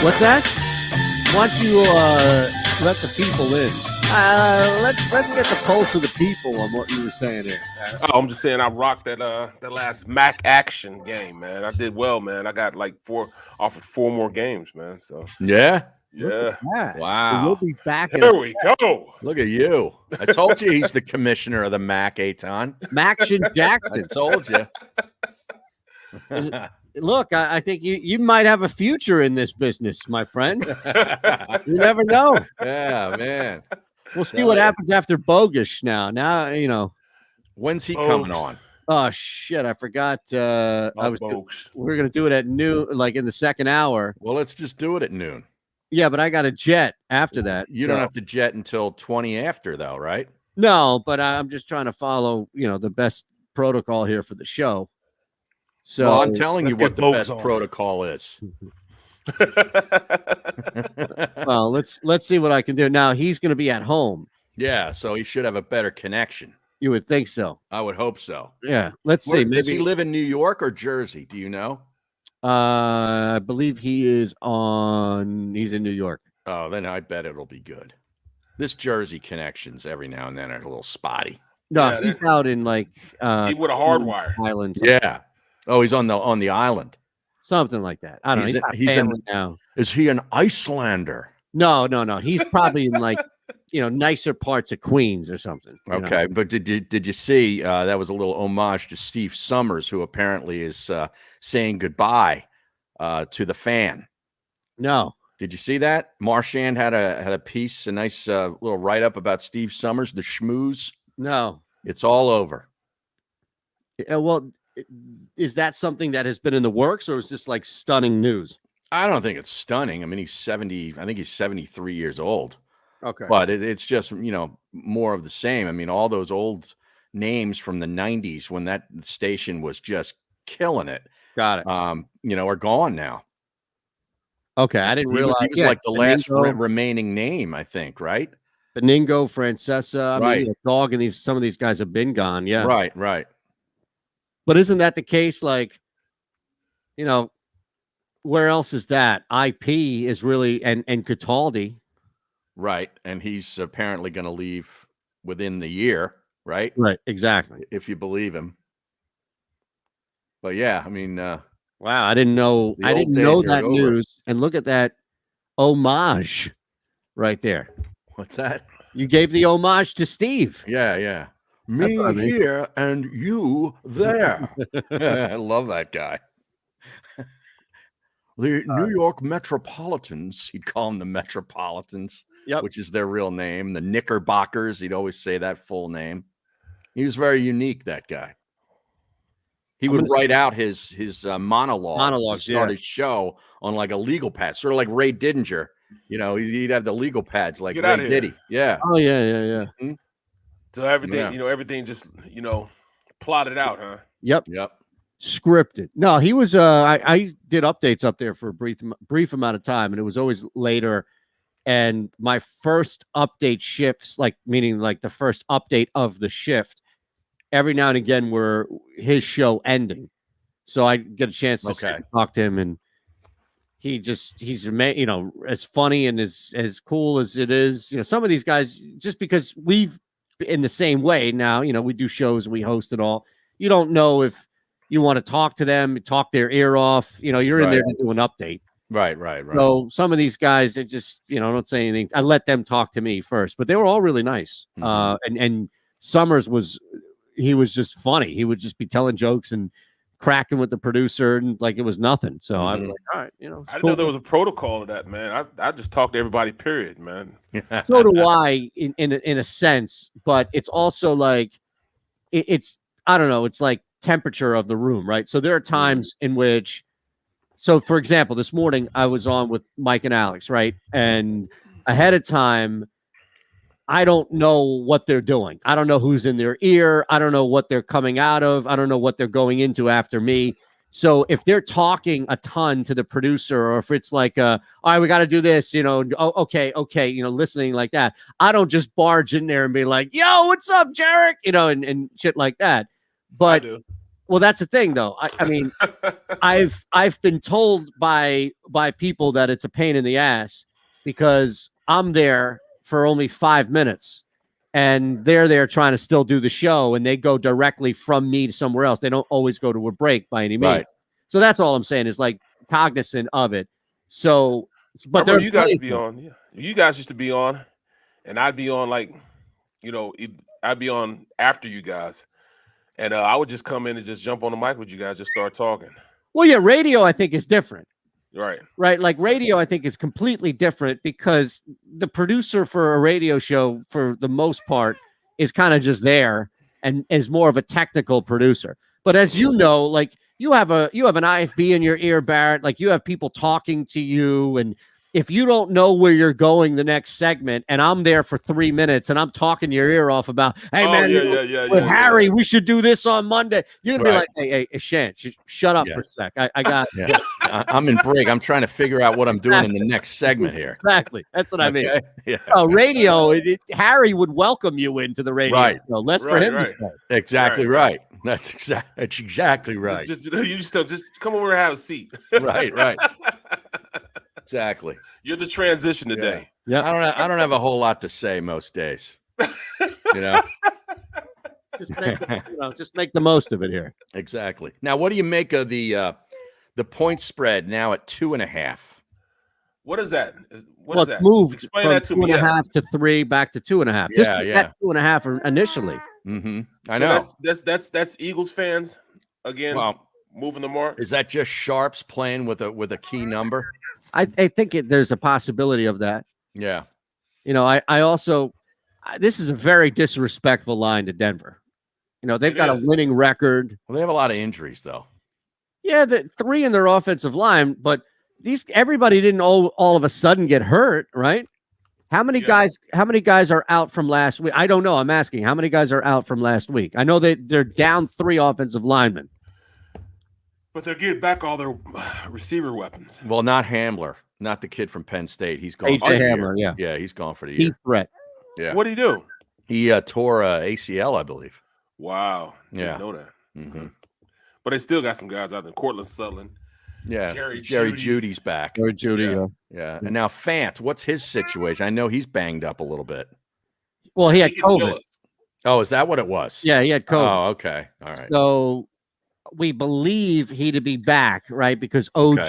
What's that? Why don't you let the people in? Let's get the pulse of the people on what you were saying here. Oh, I'm just saying I rocked that last MAC action game, man. I did well, man. I got like offered 4 more games, man. So yeah. Wow. We'll be back. There we go. Look at you. I told you he's the commissioner of the MAC, Eytan. Maction Jackson. I told you. Look, I think you might have a future in this business, my friend. You never know. Yeah, man. We'll see what happens after Bogus now. You know. When's he coming on? Oh, shit. I forgot. We're going to do it at noon, like in the second hour. Well, let's just do it at noon. Yeah, but I got a jet after that. You don't have to jet until 20 after, though, right? No, but I'm just trying to follow, the best protocol here for the show. So well, I'm telling you what the best protocol is. Well, let's see what I can do. Now, he's going to be at home. Yeah, so he should have a better connection. You would think so. I would hope so. Yeah, let's see. Does he live in New York or Jersey? Do you know? I believe he's in New York. Oh, then I bet it'll be good. This Jersey connections every now and then are a little spotty. No, he's out in like he with a hardwire island. Yeah. Oh, he's on the island. Something like that. I don't know. He's now. Is he an Icelander? No. He's probably in like nicer parts of Queens or something. Okay, but did you see that was a little homage to Steve Summers, who apparently is saying goodbye to the fan? No. Did you see that? Marchand had a piece, a nice little write up about Steve Summers, the schmooze. No, it's all over. Well, is that something that has been in the works, or is this like stunning news? I don't think it's stunning. I mean, he's 70. I think he's 73 years old. Okay. But it's just, more of the same. I mean, all those old names from the 90s when that station was just killing it. Got it. Are gone now. Okay. I didn't realize. He was like the last remaining name, I think, right? Beningo, Francesa, right. Dog, and some of these guys have been gone. Yeah. Right. But isn't that the case? Like, where else is that? IP is really, and Cataldi. Right. And he's apparently going to leave within the year, right? Right. Exactly. If you believe him. But yeah, I mean, wow, I didn't know that news. And look at that homage right there. What's that? You gave the homage to Steve. Yeah. Me here and you there. I love that guy. The New York Metropolitans, he'd call them the Metropolitans, which is their real name. The Knickerbockers, he'd always say that full name. He was very unique, that guy. He would write out his monologues to start his show on like a legal pad, sort of like Ray Didinger. He'd have the legal pads like Ray Diddy. Yeah. Oh, yeah. Mm-hmm. So everything, everything just, plotted out, huh? Yep. Scripted. No, he was. I did updates up there for a brief amount of time, and it was always later. And my first update shifts, meaning the first update of the shift, every now and again were his show ending, so I get a chance to talk to him, and he's as funny and as cool as it is. Some of these guys, just because we've in the same way now, we do shows and we host it all. You don't know if you want to talk to them, talk their ear off. You're in there to do an update. Right. So some of these guys, they just, don't say anything. I let them talk to me first, but they were all really nice. Mm-hmm. And Summers was just funny. He would just be telling jokes and cracking with the producer and like it was nothing. So I was like, all right, I didn't know there was a protocol to that, man. I just talk to everybody, period, man. So do I in a sense, but it's also like it's I don't know, it's like temperature of the room, right? So there are times in which, so for example, this morning I was on with Mike and Alex, right? And ahead of time, I don't know what they're doing. I don't know who's in their ear. I don't know what they're coming out of. I don't know what they're going into after me. So if they're talking a ton to the producer, or if it's like, all right, we got to do this, okay, listening like that, I don't just barge in there and be like, yo, what's up, Jarek? And shit like that. But Well, that's the thing, though. I mean, I've been told by people that it's a pain in the ass because I'm there for only 5 minutes, and they're there trying to still do the show, and they go directly from me to somewhere else. They don't always go to a break by any means. Right. So that's all I'm saying is like cognizant of it. So, but remember you guys be on. Yeah, you guys used to be on, and I'd be on like, I'd be on after you guys. And I would just come in and just jump on the mic with you guys, just start talking. Well, yeah, radio I think is different. Right. Right. Like radio I think is completely different because the producer for a radio show, for the most part, is kind of just there and is more of a technical producer. But as you know, like you have an IFB in your ear, Barrett. Like you have people talking to you, and if you don't know where you're going the next segment, and I'm there for 3 minutes and I'm talking your ear off about, hey man, Harry, we should do this on Monday. You're gonna be like, hey, Shan, shut up for a sec. I got I'm in break. I'm trying to figure out what I'm doing in the next segment here. Exactly. That's what I mean. Yeah. Radio, Harry would welcome you into the radio. Right. So less for him to say. Exactly right. That's exactly right. You just come over and have a seat. Right. Exactly. You're the transition today. Yeah. I don't have a whole lot to say most days. Just make the most of it here. Exactly. Now, what do you make of the point spread now at 2.5? What is that? What is that? Moved Explain from that to me. 2.5 to 3 back to 2.5. This was at 2.5 initially. Mm-hmm. I know. That's Eagles fans again. Well, moving the mark. Is that just sharps playing with a key number? I think there's a possibility of that. Yeah. I also this is a very disrespectful line to Denver. They've got a winning record. Well, they have a lot of injuries though. Yeah, the 3 in their offensive line, but everybody didn't all of a sudden get hurt, right? How many guys are out from last week? I don't know. I'm asking how many guys are out from last week. I know that they're down 3 offensive linemen. But they're getting back all their receiver weapons. Well, not Hamler, not the kid from Penn State. He's gone. Hamler, yeah, he's gone for the year. He's threat. Yeah. What did he do? He tore ACL, I believe. Wow. Didn't know that. Mm-hmm. But they still got some guys out there. Cortland Sutherland. Yeah. Jerry Judy's back. Jerry Judy. Yeah. And now Fant, what's his situation? I know he's banged up a little bit. Well, he had COVID. Oh, is that what it was? Yeah, he had COVID. Oh, okay. All right. So we believe he to be back, right? Because OG,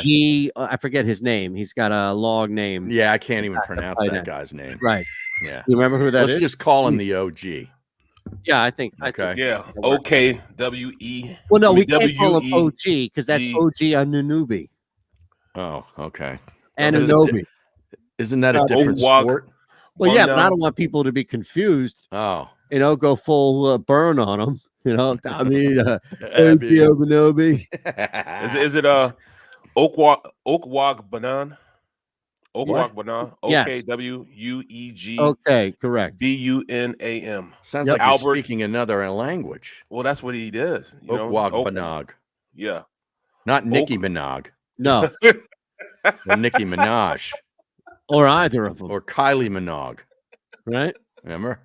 I forget his name. He's got a long name. Yeah, I can't even pronounce that guy's name. Right. Yeah. You remember who that is? Let's just call him the OG. Yeah, I think. Yeah. OKWE. Well, no, we can't call him OG because that's OG Anunoby. Oh, okay. Anunoby. Isn't that a different sport? Well, yeah, but I don't want people to be confused. Oh. Go full burn on them. I mean, Anunoby. Is it Okwag Banan? Okwag Banan. OKWUEG. Okay, correct. BUNAM. Sounds like Albert, you're speaking another language. Well, that's what he does. Okwag Banog. Yeah. Not Nicki Minogue. No. Or Nicki Minaj. Or either of them. Or Kylie Minogue. Right? Remember?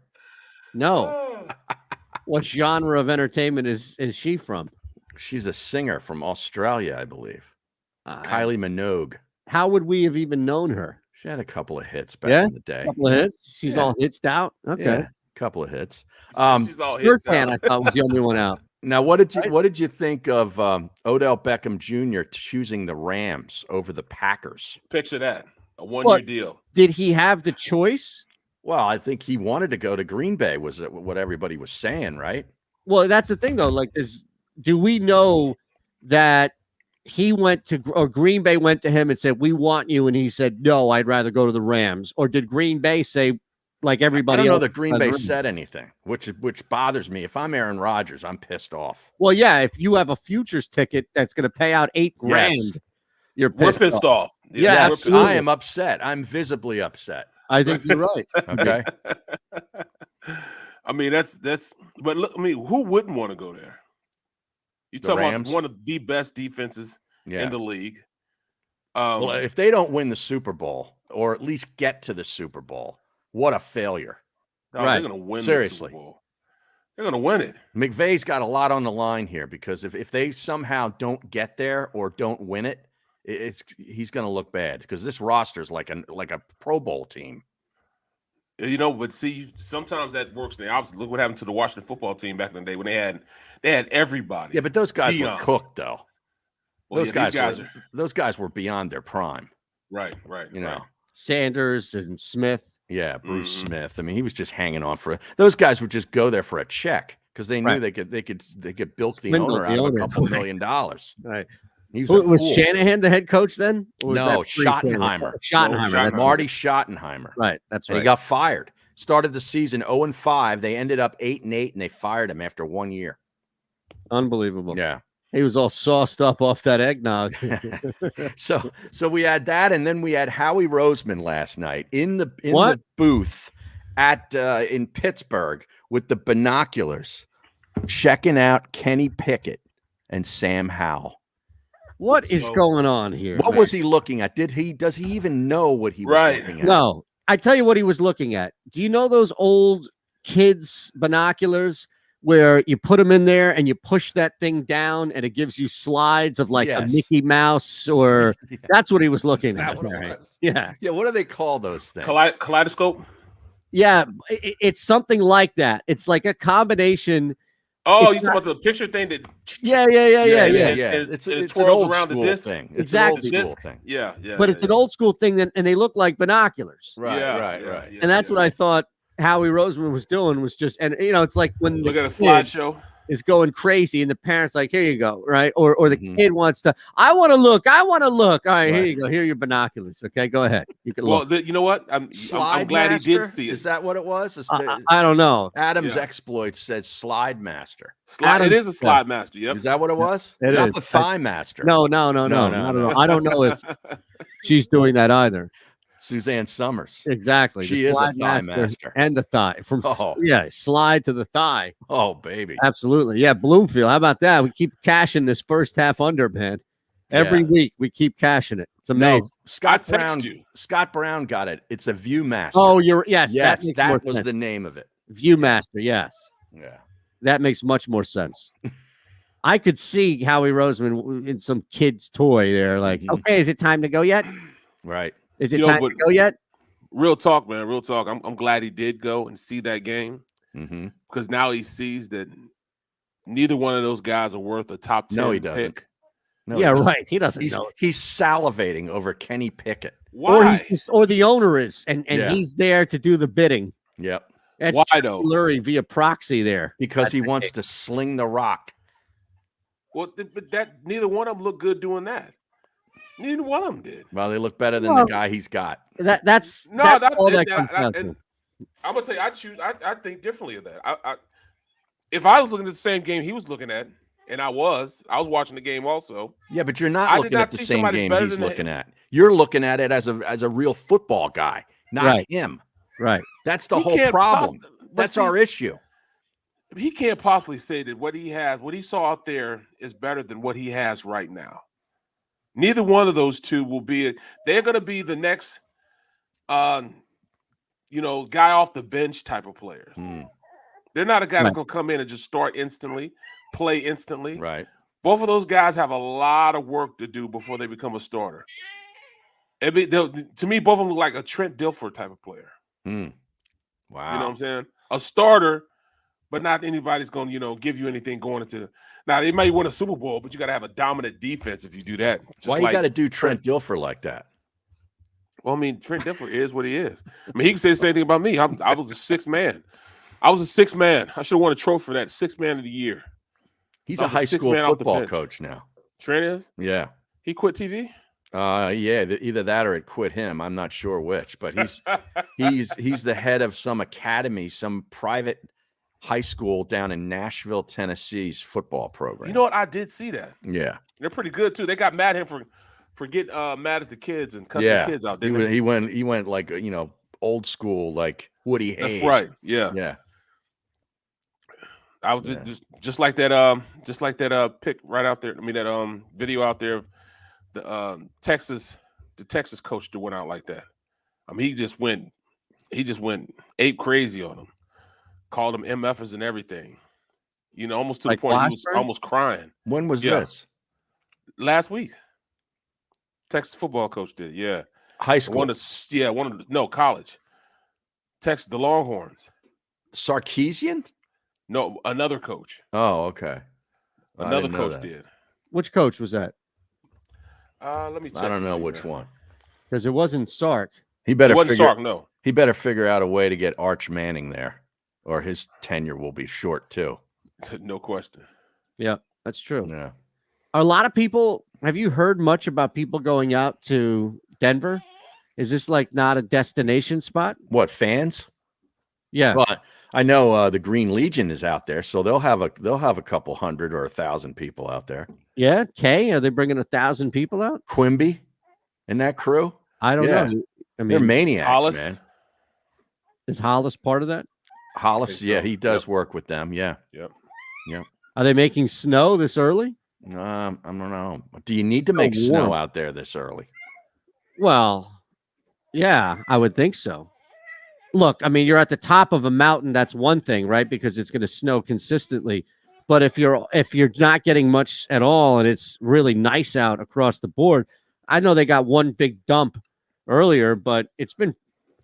No. What genre of entertainment is she from? She's a singer from Australia, I believe. Kylie Minogue. How would we have even known her? She had a couple of hits back in the day. A couple of hits? She's all hitsed out? Okay. Yeah, a couple of hits. She's all hits out. I thought was the only one out. Now, what did you think of Odell Beckham Jr. choosing the Rams over the Packers? Picture that. A one-year deal. Did he have the choice? Well, I think he wanted to go to Green Bay, was what everybody was saying, right? Well, that's the thing, though. Like, do we know that he went to, or Green Bay went to him and said, "We want you," and he said, "No, I'd rather go to the Rams"? Or did Green Bay say, like everybody else? I don't know that Green Bay said anything, which bothers me. If I'm Aaron Rodgers, I'm pissed off. Well, yeah, if you have a futures ticket that's going to pay out $8,000, we're pissed off. Yeah, absolutely. I am upset. I'm visibly upset. I think you're right. Okay. I mean, that's. But look, I mean, who wouldn't want to go there? You talking about one of the best defenses in the league. Well, if they don't win the Super Bowl or at least get to the Super Bowl, what a failure! No, they're going to win the Super Bowl. They're going to win it. McVay's got a lot on the line here because if they somehow don't get there or don't win it, he's going to look bad because this roster's like a Pro Bowl team. You know, but see, sometimes that works. Now, obviously, look what happened to the Washington football team back in the day when they had everybody. Yeah, but those guys Dion. were cooked though. Well, Those guys were beyond their prime. Right. You know, Sanders and Smith. Yeah, Bruce Smith. I mean, he was just hanging on for those guys would just go there for a check because they knew they could bilk the owner out of a couple $1 million. Right. Was Shanahan the head coach then? No, Schottenheimer. Marty Schottenheimer. Right, that's right. And he got fired. Started the season 0-5. They ended up 8-8, and they fired him after 1 year. Unbelievable. Yeah. He was all sauced up off that eggnog. So we had that, and then we had Howie Roseman last night in the booth in Pittsburgh with the binoculars, checking out Kenny Pickett and Sam Howell. What is going on here? What was he looking at? Does he even know what he was looking at? No. I tell you what he was looking at. Do you know those old kids binoculars where you put them in there and you push that thing down and it gives you slides of like a Mickey Mouse or that's what he was looking at. Yeah. Yeah. What do they call those things? Kaleidoscope. Yeah. It's something like that. It's like a combination. Oh, you talking about the picture thing that? Yeah. It twirls around the disc thing. Exactly. Thing. Yeah. But it's an old school thing and they look like binoculars. Right. And that's what I thought Howie Roseman was doing was just, and it's like when look at a slideshow is going crazy and the parents like, here you go, right? Or the kid wants to, I want to look. All right, here you go. Here are your binoculars. Okay, go ahead. You can look. You know what? I'm glad he did see it. Is that what it was? I don't know. Adam's exploits says Slide Master. It is a Slide Master. Yep. Is that what it was? It Not is. the Thigh Master. No. Not at all. I don't know if she's doing that either. Suzanne Summers. Exactly. She is a thigh master. And the thigh. Slide to the thigh. Oh, baby. Absolutely. Yeah, Bloomfield. How about that? We keep cashing this first half under, man. Every week we keep cashing it. It's amazing. No, Scott Brown got it. It's a Viewmaster. Oh, yes, that was the name of it. Viewmaster, yes. Yeah. That makes much more sense. I could see Howie Roseman in some kid's toy there, like, okay, is it time to go yet? Right. Is it time to go yet? Real talk, man. Real talk. I'm glad he did go and see that game because now he sees that neither one of those guys are worth a top 10 No, he doesn't. pick. No, yeah, right. He doesn't know. He's salivating over Kenny Pickett. Why? Or the owner is, and he's there to do the bidding. Yep. That's why though? Lurie via proxy there because he wants to sling the rock. Well, but neither one of them looked good doing that. Neither one of them did. Well, they look better than the guy he's got. That's all that comes down to. I'm gonna tell you, I think differently of that. If I was looking at the same game he was looking at, and I was watching the game also. Yeah, but you're not looking at the same game he's looking at. You're looking at it as a real football guy, not him. Right. That's the whole problem. That's our issue. He can't possibly say that what he saw out there is better than what he has right now. Neither one of those two will be. They're going to be the next, guy off the bench type of players. They're not a guy that's going to come in and just start instantly, play instantly. Right. Both of those guys have a lot of work to do before they become a starter. To me, both of them look like a Trent Dilfer type of player. Wow. You know what I'm saying? A starter, but not anybody's going to, give you anything going into. Now, they might win a Super Bowl, but you got to have a dominant defense if you do that. Why you got to do Trent Dilfer like that? Well, I mean, Trent Dilfer is what he is. I mean, he can say the same thing about me. I was a sixth man. I should have won a trophy for that. Sixth man of the year. He's a high school football coach now. Trent is? Yeah. He quit TV? Yeah, either that or it quit him. I'm not sure which, but he's the head of some academy, some private high school down in Nashville, Tennessee's football program. You know what? I did see that. Yeah. They're pretty good too. They got mad at him for getting mad at the kids and cussing the kids out. He went like, old school, like Woody Hayes. That's right. Yeah. Yeah. I was just like that pic right out there. I mean that video out there of the Texas coach that went out like that. I mean he just went ape crazy on them. Called them MFers and everything. You know, almost to Like the point he was Washburn? almost crying. When was Yeah. this? Last week. Texas football coach did. Yeah. High school. No, college. Texas, the Longhorns. Sarkeesian? No, another coach. Oh, okay. Another coach did. Which coach was that? Let me check. I don't know which one. Because it wasn't Sark. He better It wasn't figure. Sark, no. He better figure out a way to get Arch Manning there, or his tenure will be short too. No question. Yeah, that's true. Yeah. Are a lot of people, have you heard much about people going out to Denver? Is this like not a destination spot? What, fans? Yeah. Well, I know the Green Legion is out there, so they'll have a couple hundred or 1,000 people out there. Yeah. Kay, are they bringing 1,000 people out? Quimby and that crew? I don't Yeah. know. I They're mean, maniacs, Hollis? man. is Hollis part of that? Hollis, so. yeah, he does Yep. work with them. Yeah. Yep. Are they making snow this early? I don't know. Do you need to make warm. snow out there this early? Well, yeah, I would think so. Look, I mean, you're at the top of a mountain. That's one thing, right? Because it's going to snow consistently. But if you're not getting much at all and it's really nice out across the board, I know they got one big dump earlier, but it's been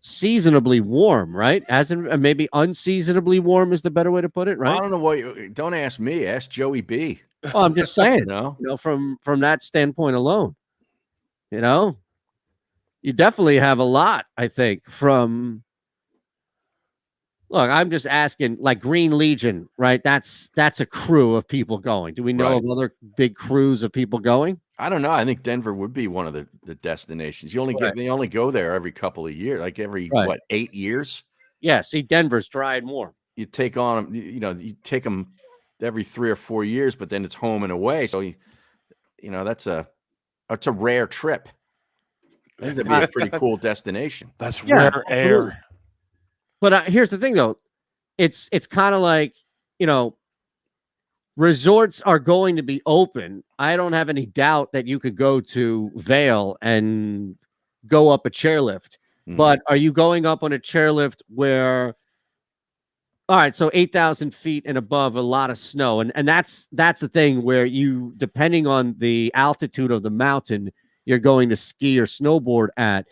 seasonably warm, right? Hasn't maybe unseasonably warm is the better way to put it, I right? don't know what. Don't ask me. Ask Joey B. Well, I'm just saying, No. from that standpoint alone, you definitely have a lot, I think, from. Look, I'm just asking, like Green Legion, right? That's a crew of people going. Do we know Right. of other big crews of people going? I don't know. I think Denver would be one of the destinations. You only Right. they only go there every couple of years, like every Right. 8 years. Yeah, see, Denver's dry and warm. You take on them. You take them every 3 or 4 years, but then it's home and away. So that's a rare trip. I think that'd be a pretty cool destination. That's Yeah, rare absolutely. air. But here's the thing, though. It's kind of like, resorts are going to be open. I don't have any doubt that you could go to Vail and go up a chairlift. Mhm. But are you going up on a chairlift where, all right, so 8,000 feet and above, a lot of snow. And that's the thing where you, depending on the altitude of the mountain you're going to ski or snowboard at,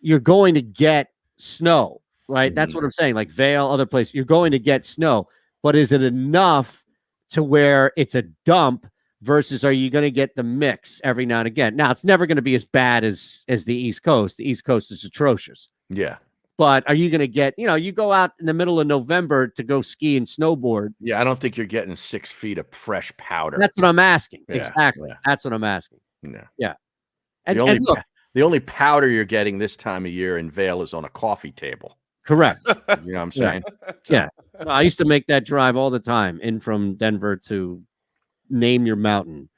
you're going to get snow, right? That's what I'm saying. Like Vail, other places, you're going to get snow. But is it enough to where it's a dump versus are you going to get the mix every now and again? Now, it's never going to be as bad as the East Coast. The East Coast is atrocious. Yeah. But are you going to get, you go out in the middle of November to go ski and snowboard. Yeah, I don't think you're getting 6 feet of fresh powder. That's what I'm asking. Yeah, Exactly. yeah. That's what I'm asking. Yeah. Yeah. The Look, the only powder you're getting this time of year in Vail is on a coffee table. correct. You know what I'm saying? Yeah. No, I used to make that drive all the time in from Denver to name your mountain.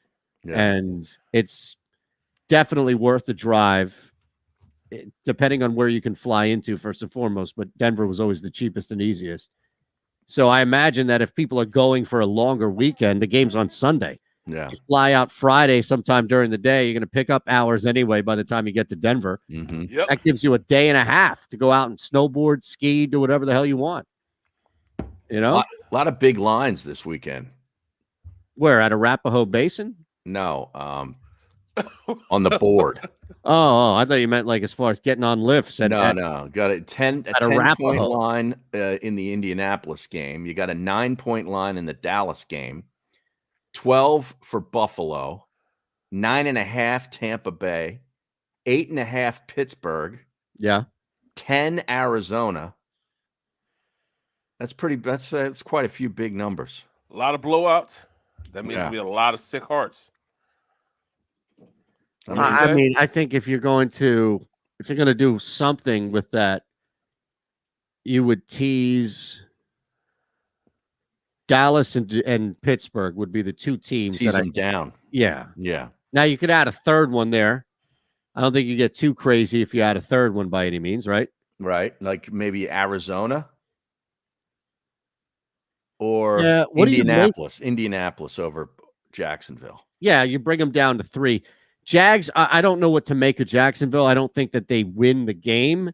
Yeah. And it's definitely worth the drive, depending on where you can fly into, first and foremost. But Denver was always the cheapest and easiest. So I imagine that if people are going for a longer weekend, the game's on Sunday. Yeah. You fly out Friday sometime during the day, you're going to pick up hours anyway by the time you get to Denver. Mm-hmm. Yep. That gives you a day and a half to go out and snowboard, ski, do whatever the hell you want. A lot of big lines this weekend. Where, at Arapahoe Basin? No, on the board. Oh, I thought you meant like as far as getting on lifts. No. Got a 10 point Arapahoe. line in the Indianapolis game. You got a 9-point line in the Dallas game. 12 for Buffalo, 9.5 Tampa Bay, 8.5 Pittsburgh, Yeah. 10 Arizona. That's quite a few big numbers. A lot of blowouts. That means Yeah. there'll be a lot of sick hearts. I What you I said? mean, I think if you're going to do something with that, you would tease Dallas and Pittsburgh would be the two teams tease that them down. yeah. Yeah. Now you could add a third one there. I don't think you get too crazy if you add a third one by any means, right? Right. Like maybe Arizona or Yeah, what do you make- Indianapolis over Jacksonville. Yeah, you bring them down to 3. Jags, I don't know what to make of Jacksonville. I don't think that they win the game,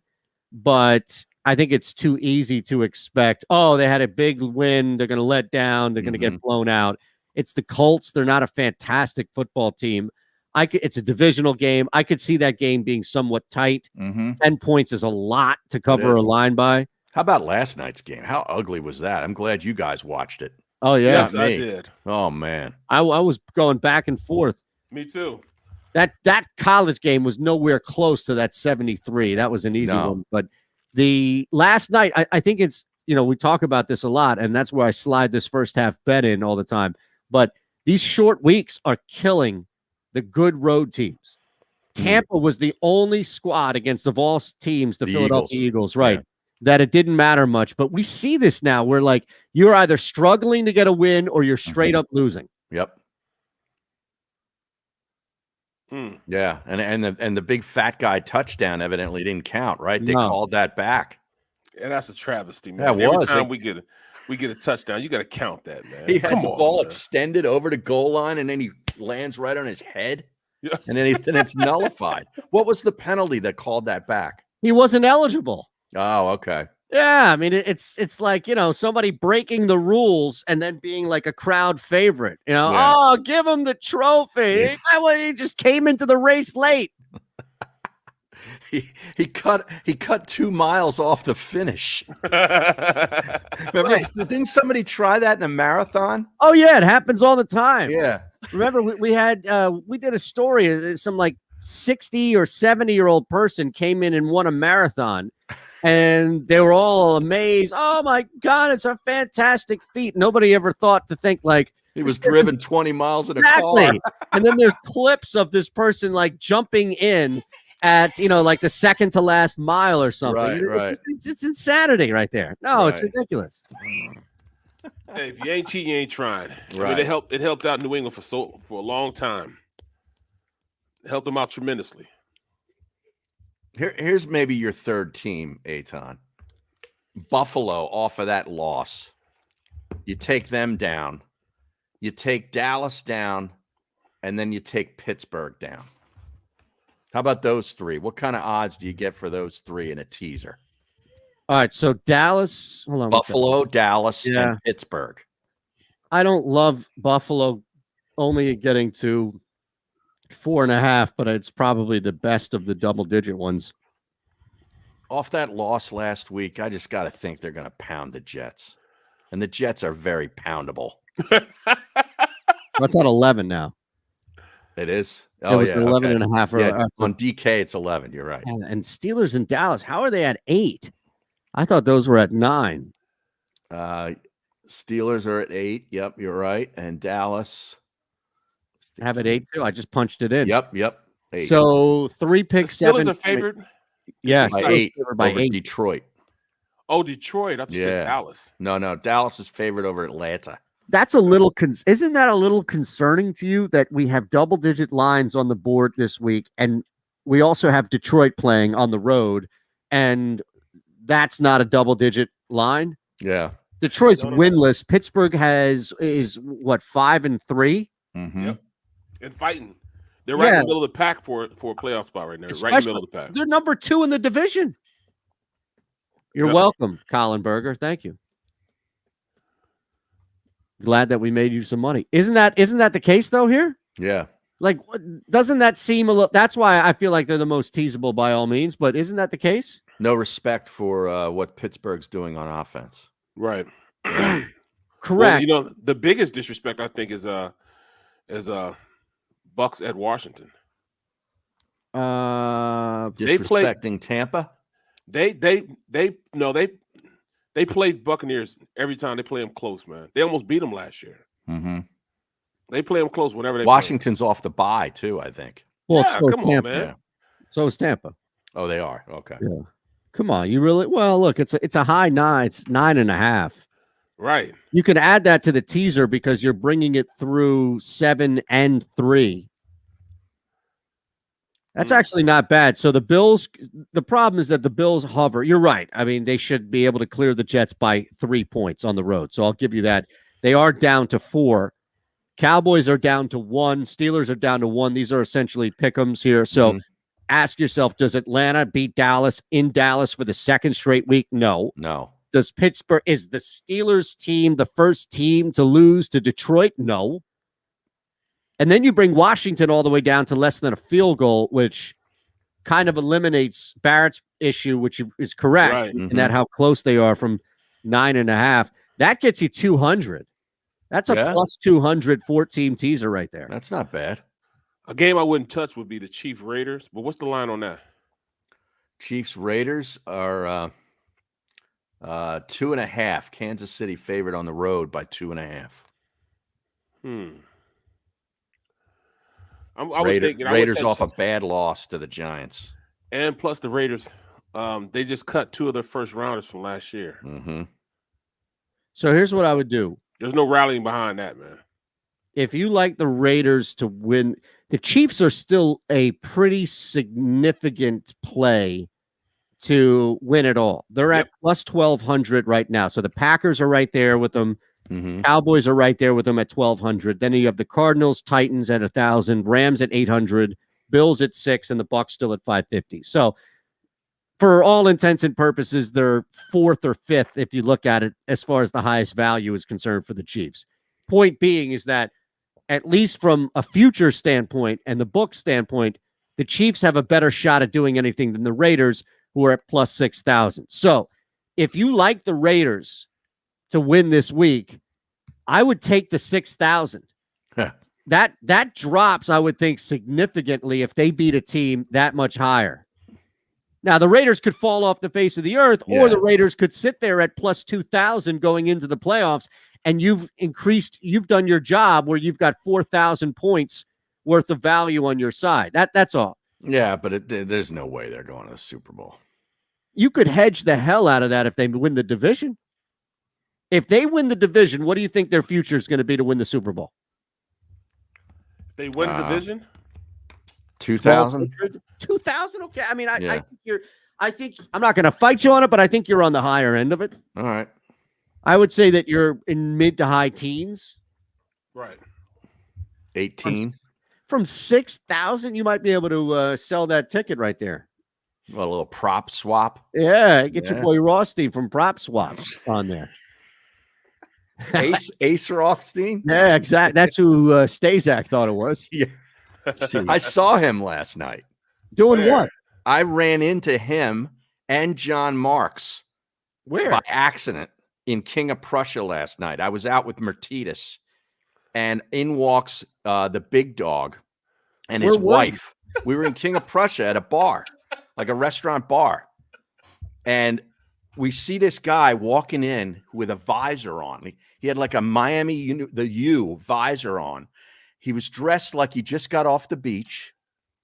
but I think it's too easy to expect, oh, they had a big win, they're going to let down, they're going to get blown out. It's the Colts. They're not a fantastic football team. It's a divisional game. I could see that game being somewhat tight. 10 points is a lot to cover a line by. How about last night's game? How ugly was that? I'm glad you guys watched it. Oh, yeah. Yes, I did. Oh, man. I was going back and forth. Me too. That college game was nowhere close to that 73. That was an easy one. But the last night, I think it's, we talk about this a lot, and that's where I slide this first half bet in all the time. But these short weeks are killing the good road teams. Tampa was the only squad against of all teams, the Philadelphia Eagles, right? Yeah. That it didn't matter much. But we see this now where, like, you're either struggling to get a win or you're straight up losing. Yep. Yeah, and the big fat guy touchdown evidently didn't count, right? They called that back. And that's a travesty, man. Every time we get a touchdown, you got to count that, man. He had the ball extended over the goal line, and then he lands right on his head, and then it's nullified. What was the penalty that called that back? He wasn't eligible. Oh, okay. Yeah, I mean, it's like, somebody breaking the rules and then being like a crowd favorite. Oh, give him the trophy. He just came into the race late. He cut 2 miles off the finish. Remember, didn't somebody try that in a marathon? Oh yeah, it happens all the time. Yeah. Remember, we did a story. Some like 60 or 70-year-old person came in and won a marathon, and they were all amazed. Oh my God, it's a fantastic feat. Nobody ever thought to think like he was driven 20 miles in a car. And then there's clips of this person like jumping in at like the second to last mile or something. Right. It's insanity right there. No, it's ridiculous. Hey, if you ain't cheating, you ain't trying. Right. I mean, it helped out New England for a long time. It helped them out tremendously. Here's maybe your third team, Eytan. Buffalo off of that loss. You take them down. You take Dallas down, and then you take Pittsburgh down. How about those three? What kind of odds do you get for those three in a teaser? All right, so Dallas, hold on. Buffalo, Dallas, and Pittsburgh. I don't love Buffalo only getting to 4.5, but it's probably the best of the double-digit ones. Off that loss last week, I just got to think they're going to pound the Jets. And the Jets are very poundable. What's on 11 now? It is? Oh, it was 11.5. Yeah, on DK, it's 11. You're right. And Steelers and Dallas, how are they at 8? I thought those were at 9. Steelers are at 8. Yep, you're right. And Dallas have it 8 too. I just punched it in. Yep. 8. So 3 picks, 7. Steelers are favored. Yes, by 8. By over 8. Detroit. Oh, Detroit. I thought you said Dallas. No. Dallas is favored over Atlanta. That's a little isn't that a little concerning to you that we have double-digit lines on the board this week, and we also have Detroit playing on the road, and that's not a double-digit line? Yeah. Detroit's winless. Pittsburgh is what, 5-3? Mm-hmm. Yep. And fighting. They're right in the middle of the pack for a playoff spot right now. Right in the middle of the pack. They're number 2 in the division. You're welcome, Colin Berger. Thank you. Glad that we made you some money. Isn't that the case though here? Yeah. Like, doesn't that seem a little? That's why I feel like they're the most teasable by all means. But isn't that the case? No respect for what Pittsburgh's doing on offense. Right. Correct. Well, the biggest disrespect I think is Bucks at Washington. Disrespecting Tampa. They played Buccaneers every time they play them close, man. They almost beat them last year. Mm-hmm. They play them close whenever they Washington's off the bye, too, I think. Well, so come on, man. Yeah. So is Tampa. Oh, they are? Okay. Yeah. Come on. You really? Well, look, it's a high 9. It's 9.5. Right. You can add that to the teaser because you're bringing it through 7 and 3. That's actually not bad. So the Bills, the problem is that the Bills hover. You're right. I mean, they should be able to clear the Jets by 3 points on the road. So I'll give you that. They are down to 4. Cowboys are down to 1. Steelers are down to 1. These are essentially pick'ems here. So ask yourself, does Atlanta beat Dallas in Dallas for the second straight week? No. No. Is the Steelers team the first team to lose to Detroit? No. And then you bring Washington all the way down to less than a field goal, which kind of eliminates Barrett's issue, which is correct, Right. in that how close they are from 9.5. That gets you 200. That's a plus 200 14 teaser right there. That's not bad. A game I wouldn't touch would be the Chiefs Raiders, but what's the line on that? Chiefs Raiders are 2.5. Kansas City favored on the road by 2.5. Raiders off a bad loss to the Giants, and plus the Raiders, they just cut 2 of their first rounders from last year. So here's what I would do. There's no rallying behind that, man. If you like the Raiders to win, the Chiefs are still a pretty significant play to win it all. They're at plus 1,200 right now. So the Packers are right there with them. Cowboys are right there with them at 1,200. Then you have the Cardinals, Titans at 1,000, Rams at 800, Bills at 6, and the Bucs still at 550. So for all intents and purposes, they're 4th or 5th if you look at it as far as the highest value is concerned for the Chiefs. Point being is that at least from a future standpoint and the book standpoint, the Chiefs have a better shot at doing anything than the Raiders, who are at plus 6,000. So if you like the Raiders to win this week, I would take the 6,000. That drops, I would think, significantly if they beat a team that much higher. Now, the Raiders could fall off the face of the earth, or the Raiders could sit there at plus 2,000 going into the playoffs, and you've done your job where you've got 4,000 points worth of value on your side. That's all. Yeah, but there's no way they're going to the Super Bowl. You could hedge the hell out of that if they win the division. If they win the division, what do you think their future is going to be to win the Super Bowl? If they win the division? 2,000? 2,000? Okay. I mean, I think I'm not going to fight you on it, but I think you're on the higher end of it. All right. I would say that you're in mid to high teens. Right. 18. From 6,000, you might be able to sell that ticket right there. Well, a little prop swap. Yeah, get your boy Rothstein from Prop Swap on there. Ace Rothstein? Yeah, exactly. That's who Stazak thought it was. Yeah. I saw him last night. Doing what? I ran into him and John Marks. Where? By accident in King of Prussia last night. I was out with Mertitas, and in walks the big dog and his wife. We were in King of Prussia at a bar, like a restaurant bar. And we see this guy walking in with a visor on. He had like a Miami, the U visor on. He was dressed like he just got off the beach.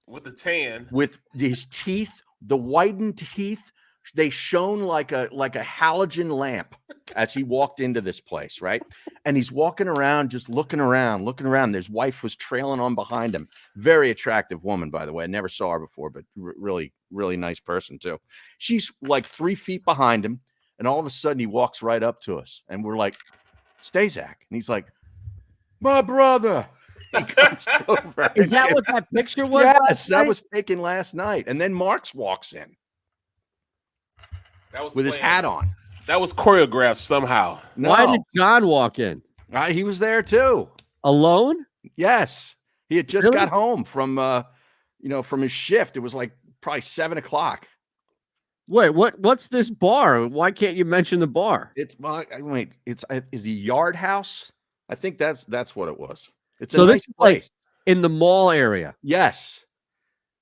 With the tan. With his teeth, the whitened teeth, they shone like a halogen lamp as he walked into this place, right? And he's walking around, just looking around. His wife was trailing on behind him. Very attractive woman, by the way. I never saw her before, but really, really nice person, too. She's like 3 feet behind him, and all of a sudden he walks right up to us, and we're like, Stazak. And he's like, my brother. He comes over. Is that what that picture was? Yes, that was taken last night. And then Marks walks in. That was with his hat on. That was choreographed somehow. No. Why did John walk in? He was there too. Alone? Yes. He had just got home from from his shift. It was like probably 7 o'clock. Wait, what's this bar? Why can't you mention the bar? It's is a Yard House? I think that's what it was. It's so a nice place in the mall area. Yes.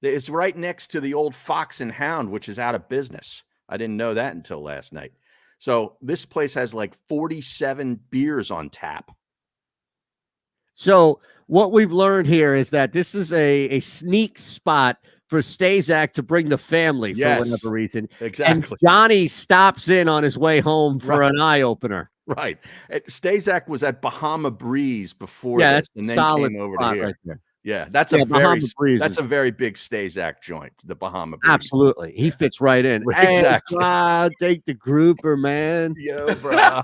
It's right next to the old Fox and Hound, which is out of business. I didn't know that until last night. So this place has like 47 beers on tap. So what we've learned here is that this is a sneak spot for Stazak to bring the family for whatever reason. Exactly. And Johnny stops in on his way home for an eye opener. Right. Stazak was at Bahama Breeze before this, and then solid came over to here. Right there. Yeah, that's a very big Stazak joint, the Bahama Breeze. Absolutely. He fits right in. Exactly. Hey, take the grouper, man. Yo, bro.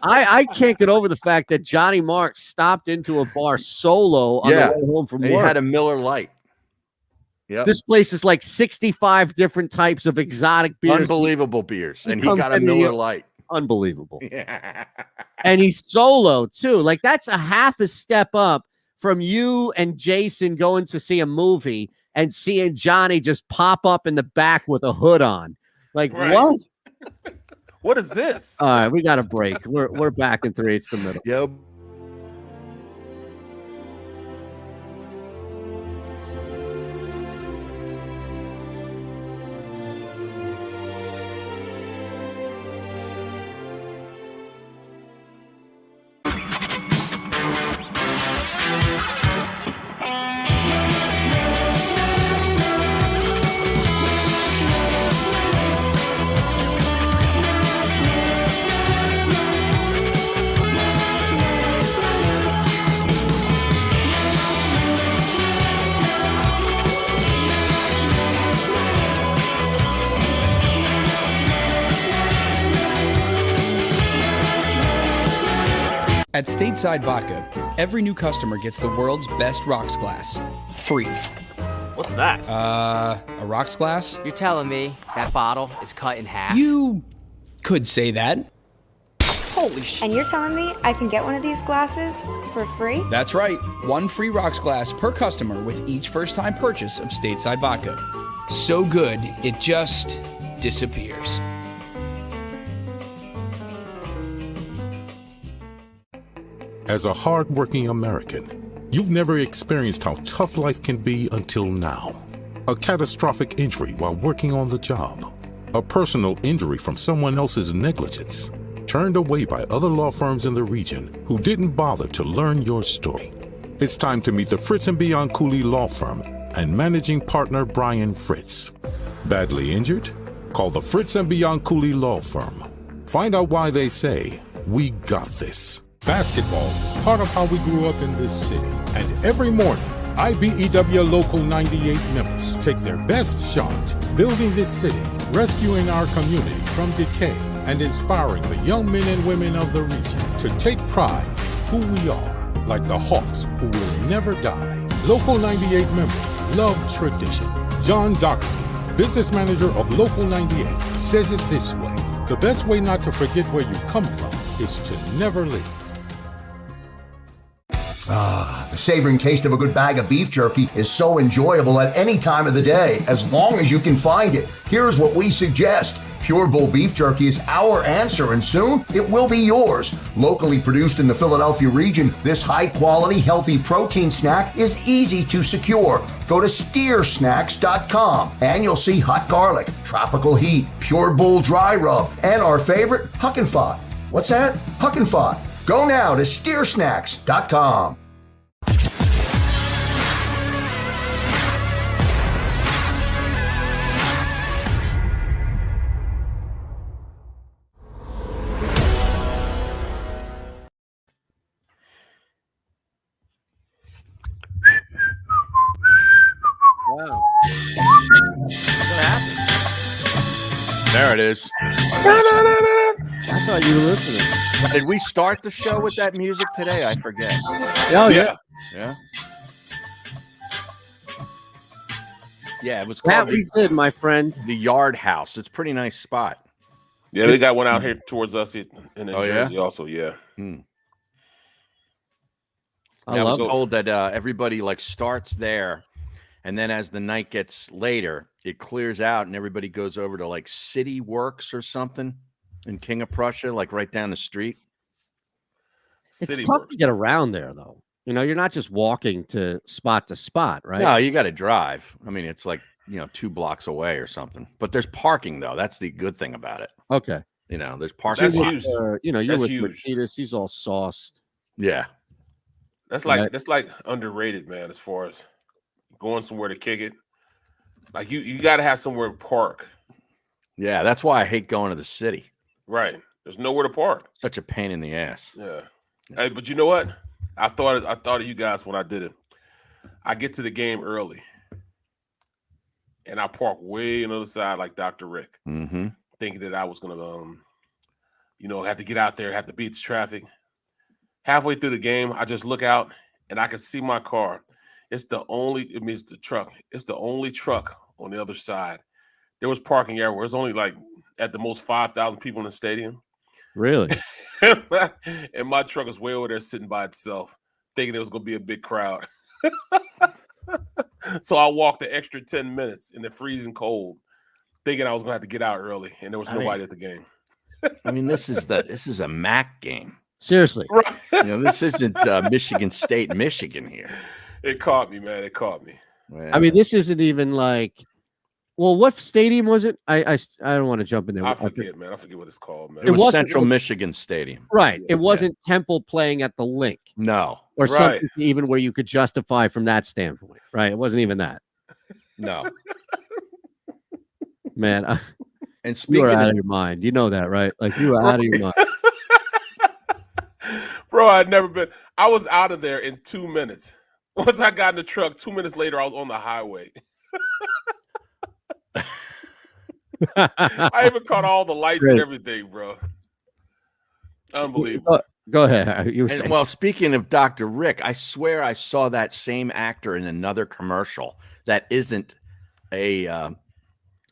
I can't get over the fact that Johnny Marks stopped into a bar solo on the way home from work. He had a Miller Lite. Yep. This place is like 65 different types of exotic beers. Unbelievable beers. And he got a Miller Lite. Unbelievable. Yeah. And he's solo too. Like that's a half a step up from you and Jason going to see a movie and seeing Johnny just pop up in the back with a hood on. Like what? What is this? All right, we got a break. We're back in 3/8 the middle. Yep. At Stateside Vodka, every new customer gets the world's best rocks glass, free. What's that? A rocks glass? You're telling me that bottle is cut in half? You could say that. Holy shit. And you're telling me I can get one of these glasses for free? That's right. One free rocks glass per customer with each first-time purchase of Stateside Vodka. So good, it just disappears. As a hard-working American, you've never experienced how tough life can be until now. A catastrophic injury while working on the job. A personal injury from someone else's negligence. Turned away by other law firms in the region who didn't bother to learn your story. It's time to meet the Fritz & Bianculli Law Firm and managing partner Brian Fritz. Badly injured? Call the Fritz & Bianculli Law Firm. Find out why they say, "We got this." Basketball is part of how we grew up in this city. And every morning, IBEW Local 98 members take their best shot, building this city, rescuing our community from decay, and inspiring the young men and women of the region to take pride in who we are, like the Hawks who will never die. Local 98 members love tradition. John Doherty, business manager of Local 98, says it this way: the best way not to forget where you come from is to never leave. The savoring taste of a good bag of beef jerky is so enjoyable at any time of the day, as long as you can find it. Here's what we suggest. Pure Bull Beef Jerky is our answer, and soon it will be yours. Locally produced in the Philadelphia region, this high-quality, healthy protein snack is easy to secure. Go to steersnacks.com, and you'll see hot garlic, tropical heat, Pure Bull dry rub, and our favorite, Huck and Fod. What's that? Huck and Fod. Go now to steersnacks.com. Wow. What happened? There it is. I thought you were listening. Did we start the show with that music today? I forget. Oh, yeah. Yeah. Yeah, it was That called we did, my friend. the Yard House. It's a pretty nice spot. Yeah, they got one out here towards us in Oh, yeah? Jersey also, yeah. I was told that everybody like starts there, and then as the night gets later, it clears out and everybody goes over to like City Works or something in King of Prussia, like right down the street. It's City tough Works. to get around there, though. You know, you're not just walking to spot, right? No, you got to drive. I mean, it's like, 2 blocks away or something. But there's parking, though. That's the good thing about it. Okay. There's parking. That's lots. huge. You're That's with huge. Martinez. He's all sauced. Yeah. That's like underrated, man, as far as going somewhere to kick it. Like you got to have somewhere to park. Yeah, that's why I hate going to the city. Right. There's nowhere to park. Such a pain in the ass. Yeah. Hey, but you know what? I thought of you guys when I did it. I get to the game early, and I park way on the other side like Dr. Rick, thinking that I was gonna, have to get out there, have to beat the traffic. Halfway through the game, I just look out and I can see my car It's the only. It means the truck. It's the only truck on the other side. There was parking everywhere. It's only like at the most 5,000 people in the stadium. Really? And my truck was way over there sitting by itself, thinking it was going to be a big crowd. So I walked the extra 10 minutes in the freezing cold, thinking I was going to have to get out early, and there was nobody at the game. I mean, this is a MAC game. Seriously. Right. You know, this isn't Michigan State, Michigan here. It caught me, man. It caught me. Yeah. I mean, this isn't even like. Well, what stadium was it? I don't want to jump in there. I forget, man. I forget what it's called, man. It was wasn't- Central Michigan Stadium. Right. It Yes, wasn't Temple playing at the Link No, or Right. something even where you could justify from that standpoint. Right. It wasn't even that. no. Man, And you speaking were out of of your mind. You know that, right? Like you were out of your mind. Bro, I'd never been. I was out of there in 2 minutes. Once I got in the truck, 2 minutes later, I was on the highway. I even caught all the lights and Great. everything, bro. Unbelievable. Go ahead. You were And, saying. well, speaking of Dr. Rick, I swear I saw that same actor in another commercial that isn't a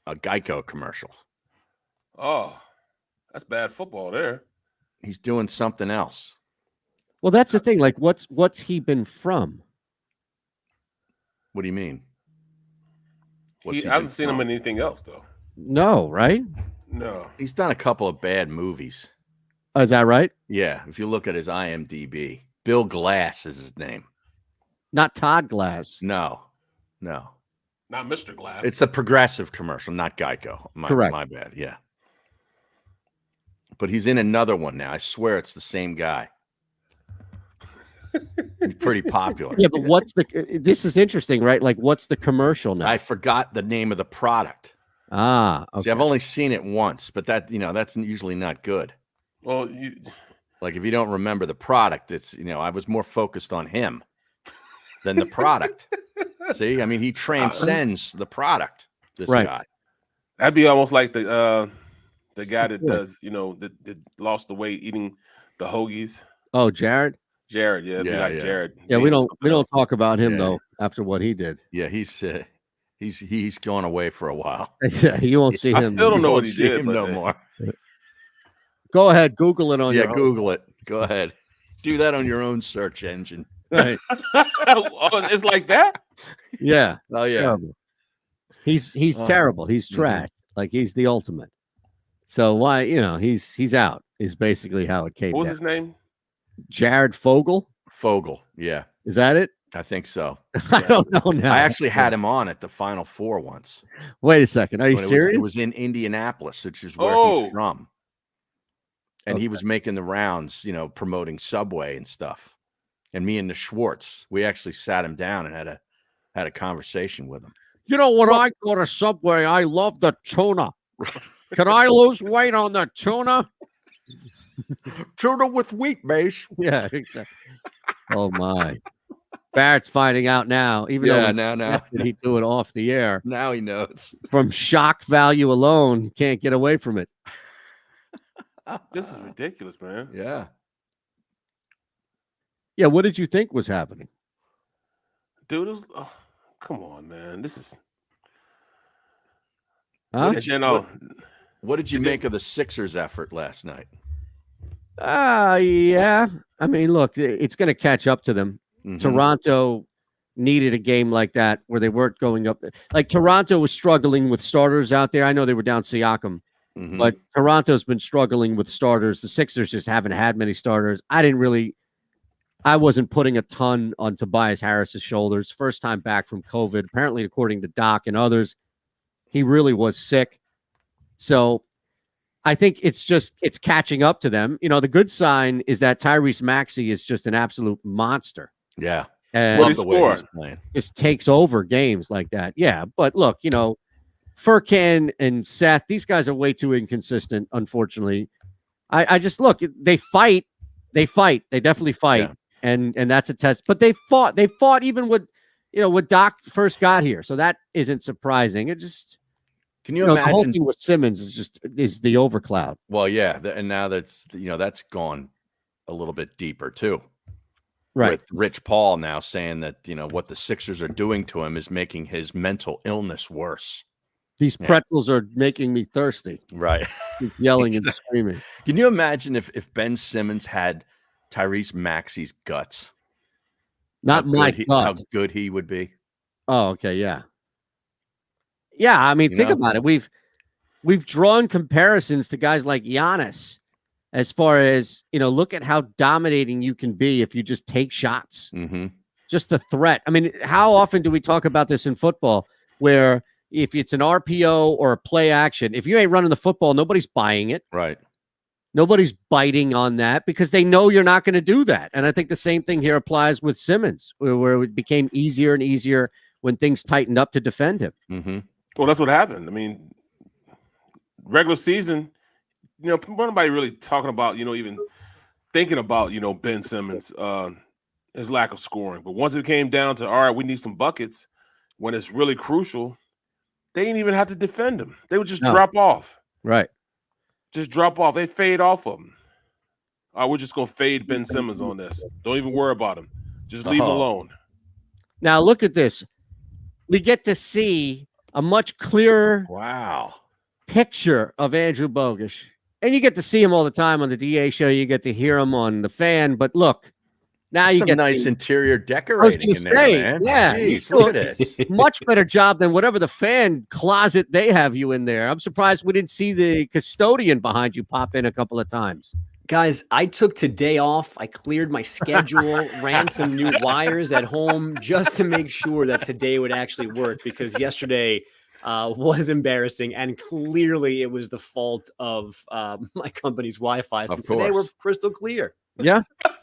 Geico commercial. Oh, that's bad football there. He's doing something else. Well, that's the thing. Like, what's he been from? What do you mean? What's he I haven't been seen him from? in anything else, though. No, right? No. He's done a couple of bad movies. Oh, is that right? Yeah, if you look at his IMDb, Bill Glass is his name. Not Todd Glass. No. Not Mr. Glass. It's a Progressive commercial, not Geico. Correct. My bad. Yeah. But he's in another one now. I swear it's the same guy. He's pretty popular. Yeah, but what's the? This is interesting, right? Like, what's the commercial now? I forgot the name of the product. Okay. See, I've only seen it once, but that's usually not good. Well, Like if you don't remember the product, it's I was more focused on him than the product. See, I mean, he transcends the product. This Right. guy. that'd be almost like the guy that does, that lost the weight eating the hoagies. Oh, Jared. Jared, yeah, it'd be Yeah, like yeah. Jared. Yeah, we eating don't something else. talk about him Yeah. though after what he did. Yeah, he's gone away for a while. Yeah, you won't see him. I still don't know You what won't he see did, him but no more. Go ahead, Google it on Yeah, your own. Google it. Go ahead. Do that on your own search engine. Right. Oh, it's like that. Yeah. Oh, it's yeah. terrible. He's Oh. terrible. He's Mhm. trash. Like he's the ultimate. So why he's out is basically how it came What was down. his name? Jared Fogle. Fogel. Yeah, Is that it? I think so. I don't know now. I actually had him on at the Final Four once. Wait a second. Are you When serious? It was in Indianapolis, which is where Oh. he's from. And he Okay. was making the rounds, promoting Subway and stuff. And me and the Schwartz, we actually sat him down and had a conversation with him. You know, when I go to Subway, I love the tuna. Can I lose weight on the tuna? Tuna with wheat base. Yeah, exactly. Oh my. Barrett's finding out now, even Yeah, though now he'd do it off the air. now he knows. From shock value alone, can't get away from it. This is ridiculous, man. Yeah. Yeah, what did you think was happening? Dude, come on, man. This is Huh? What did you You make of the Sixers' effort last night? Yeah. I mean, look, it's going to catch up to them. Mhm. Toronto needed a game like that where they weren't going up. Like Toronto was struggling with starters out there. I know they were down Siakam, Mhm. but Toronto's been struggling with starters. The Sixers just haven't had many starters. I wasn't putting a ton on Tobias Harris's shoulders. First time back from COVID. Apparently, according to Doc and others, he really was sick. So I think it's catching up to them. The good sign is that Tyrese Maxey is just an absolute monster. Yeah. And What Love he the way he's scored? playing. just takes over games like that. Yeah. But look, Furkan and Seth, these guys are way too inconsistent, unfortunately. I just look, they fight. They definitely fight. Yeah. And that's a test. But they fought even when Doc first got here. So that isn't surprising. It just Can you the whole imagine? thing with Simmons is the overcloud. Well, yeah, and now that's gone a little bit deeper too. Right. with Rich Paul now saying that, what the Sixers are doing to him is making his mental illness worse. These pretzels are making me thirsty. Right. He's yelling and screaming. Can you imagine if Ben Simmons had Tyrese Maxey's guts? Not my how gut. good he would be. Oh, okay, yeah. Yeah, I mean, think about it. We've drawn comparisons to guys like Giannis as far as, look at how dominating you can be if you just take shots. Mm-hmm. Just the threat. I mean, how often do we talk about this in football where if it's an RPO or a play action, if you ain't running the football, nobody's buying it. Right. Nobody's biting on that because they know you're not going to do that. And I think the same thing here applies with Simmons, where it became easier and easier when things tightened up to defend him. Mm-hmm. Well, that's what happened. I mean, regular season, nobody really talking about, even thinking about, Ben Simmons, his lack of scoring. But once it came down to, all right, we need some buckets, when it's really crucial, they didn't even have to defend him. They would just drop off. Right. Just drop off. They fade off of him. All right, we're just going to fade Ben Simmons on this. Don't even worry about him. Just leave him alone. Now, look at this. We get to see a much clearer picture of Andrew Bogusch. And you get to see him all the time on the DA show. You get to hear him on the Fan. But look, now you get nice interior decorating in there, man. Yeah, jeez, look at this. Much better job than whatever the Fan closet they have you in there. I'm surprised we didn't see the custodian behind you pop in a couple of times. Guys, I took today off. I cleared my schedule, ran some new wires at home just to make sure that today would actually work, because yesterday was embarrassing, and clearly it was the fault of my company's Wi-Fi. Since today we're crystal clear. Yeah,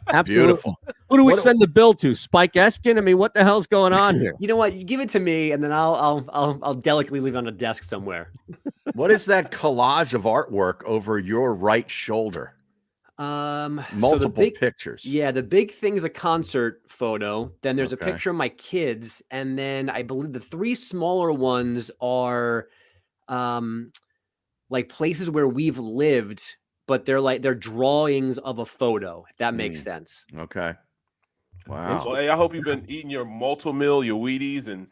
absolutely. Beautiful. Who do we send the bill to? Spike Eskin? I mean, what the hell's going on here? You know what? You give it to me, and then I'll delicately leave it on a desk somewhere. What is that collage of artwork over your right shoulder? Multiple pictures. Yeah, the big thing is a concert photo. Then there's a picture of my kids, and then I believe the three smaller ones are like places where we've lived, but they're drawings of a photo, if that makes sense. Okay. Wow. Well, hey, I hope you've been eating your Multi-Mill, your Wheaties, and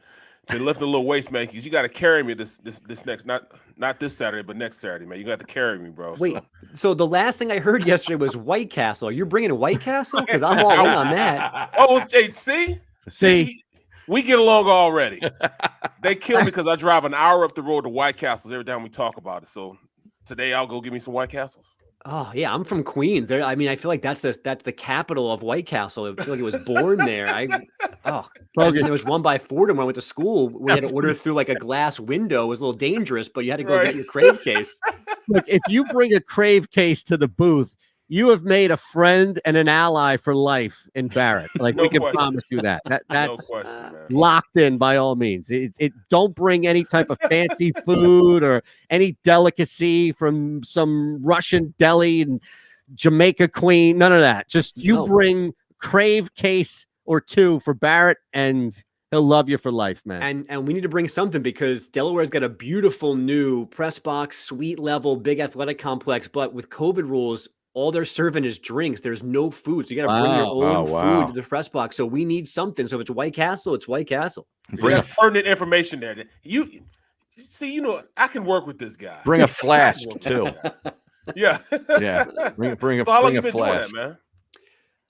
been lifting a little weight, man, because you got to carry me this next, not this Saturday, but next Saturday, man. You got to carry me, bro. Wait, so the last thing I heard yesterday was White Castle. You're bringing a White Castle? Because I'm all in on that. Oh, hey, see, we get along already. They kill me because I drive an hour up the road to White Castles every time we talk about it. So today I'll go get me some White Castles. Oh yeah, I'm from Queens. There, I mean, I feel like that's the capital of White Castle. I feel like it was born there. And there was one by Fordham when I went to school. We had to order through like a glass window. It was a little dangerous, but you had to go get your Crave case. Look, if you bring a Crave case to the booth, you have made a friend and an ally for life in Barrett. Like, we can promise you that. That's no question, man. Locked in by all means. It don't bring any type of fancy food or any delicacy from some Russian deli and Jamaica Queen. None of that. Just you bring Crave case or two for Barrett, and he'll love you for life, man. And we need to bring something, because Delaware's got a beautiful new press box, suite level, big athletic complex, but with COVID rules, all they're serving is drinks. There's no food. So you got to bring your own food to the press box. So we need something. So if it's White Castle, it's White Castle. There's pertinent information there. You see, I can work with this guy. Bring a flask too. Yeah. Yeah. Bring a flask, man.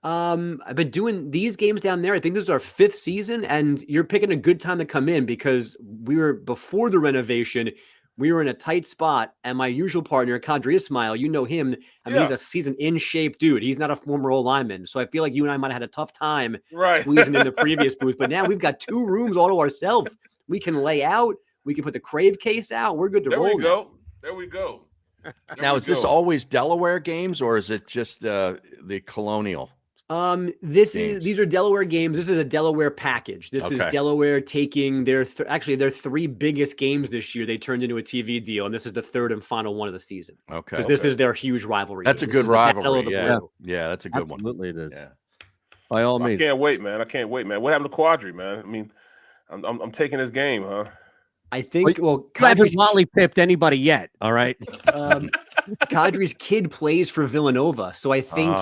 I've been doing these games down there. I think this is our 5th season, and you're picking a good time to come in, because we were before the renovation. We were in a tight spot, and my usual partner, Kadri Ismail, you know him. I mean, he's a season in shape dude. He's not a former old lineman. So I feel like you and I might have had a tough time squeezing in the previous booth. But now we've got 2 rooms all to ourselves. We can lay out. We can put the Crave case out. We're good to roll. There we go. Now, is this always Delaware games, or is it just the Colonial? These are Delaware games. This is a Delaware package. This is Delaware taking their their 3 biggest games this year. They turned into a TV deal, and this is the 3rd and final one of the season. Okay, because this is their huge rivalry. That's a good rivalry. Yeah, that's a good one. Absolutely, it is. Yeah. By all means, I can't wait, man. What happened to Quadri, man? I mean, I'm taking this game, huh? I think. Well, you haven't Wally pipped anybody yet. All right. Kadri's kid plays for Villanova, so I think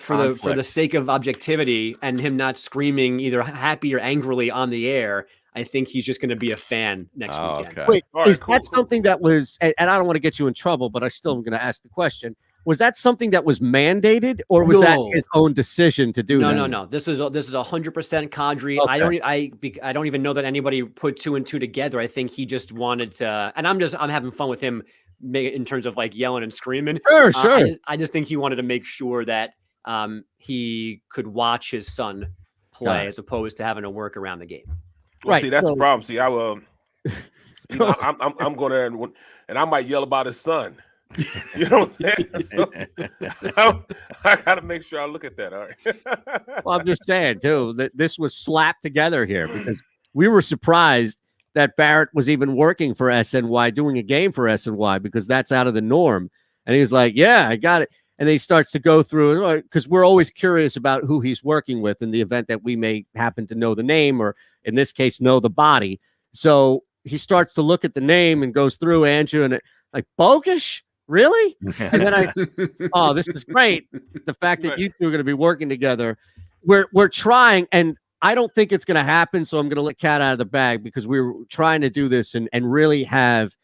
for the sake of objectivity and him not screaming either happy or angrily on the air, I think he's just going to be a fan next weekend. Okay. Wait, All right, is cool, that something that was? And I don't want to get you in trouble, but I still am going to ask the question. Was that something that was mandated, or was that his own decision to do that? No. This is 100% Kadri. Okay. I don't even know that anybody put 2 and 2 together. I think he just wanted to, and I'm having fun with him in terms of like yelling and screaming. Sure. I just think he wanted to make sure that he could watch his son play as opposed to having to work around the game. Well, Right, see, that's so- the problem. See, I will. I'm going there and I might yell about his son. You know what I'm saying? So, I got to make sure I look at that. All right. Well, I'm just saying too that this was slapped together here because we were surprised that Barrett was even working for SNY, doing a game for SNY, because that's out of the norm. And he was like, "Yeah, I got it." And then he starts to go through, because we're always curious about who he's working with in the event that we may happen to know the name, or in this case, know the body. So he starts to look at the name and goes through Andrew and like, Bogish? Really? And then oh, this is great. The fact that you two are going to be working together. We're trying, and I don't think it's going to happen. So I'm going to let cat out of the bag, because we were trying to do this and really have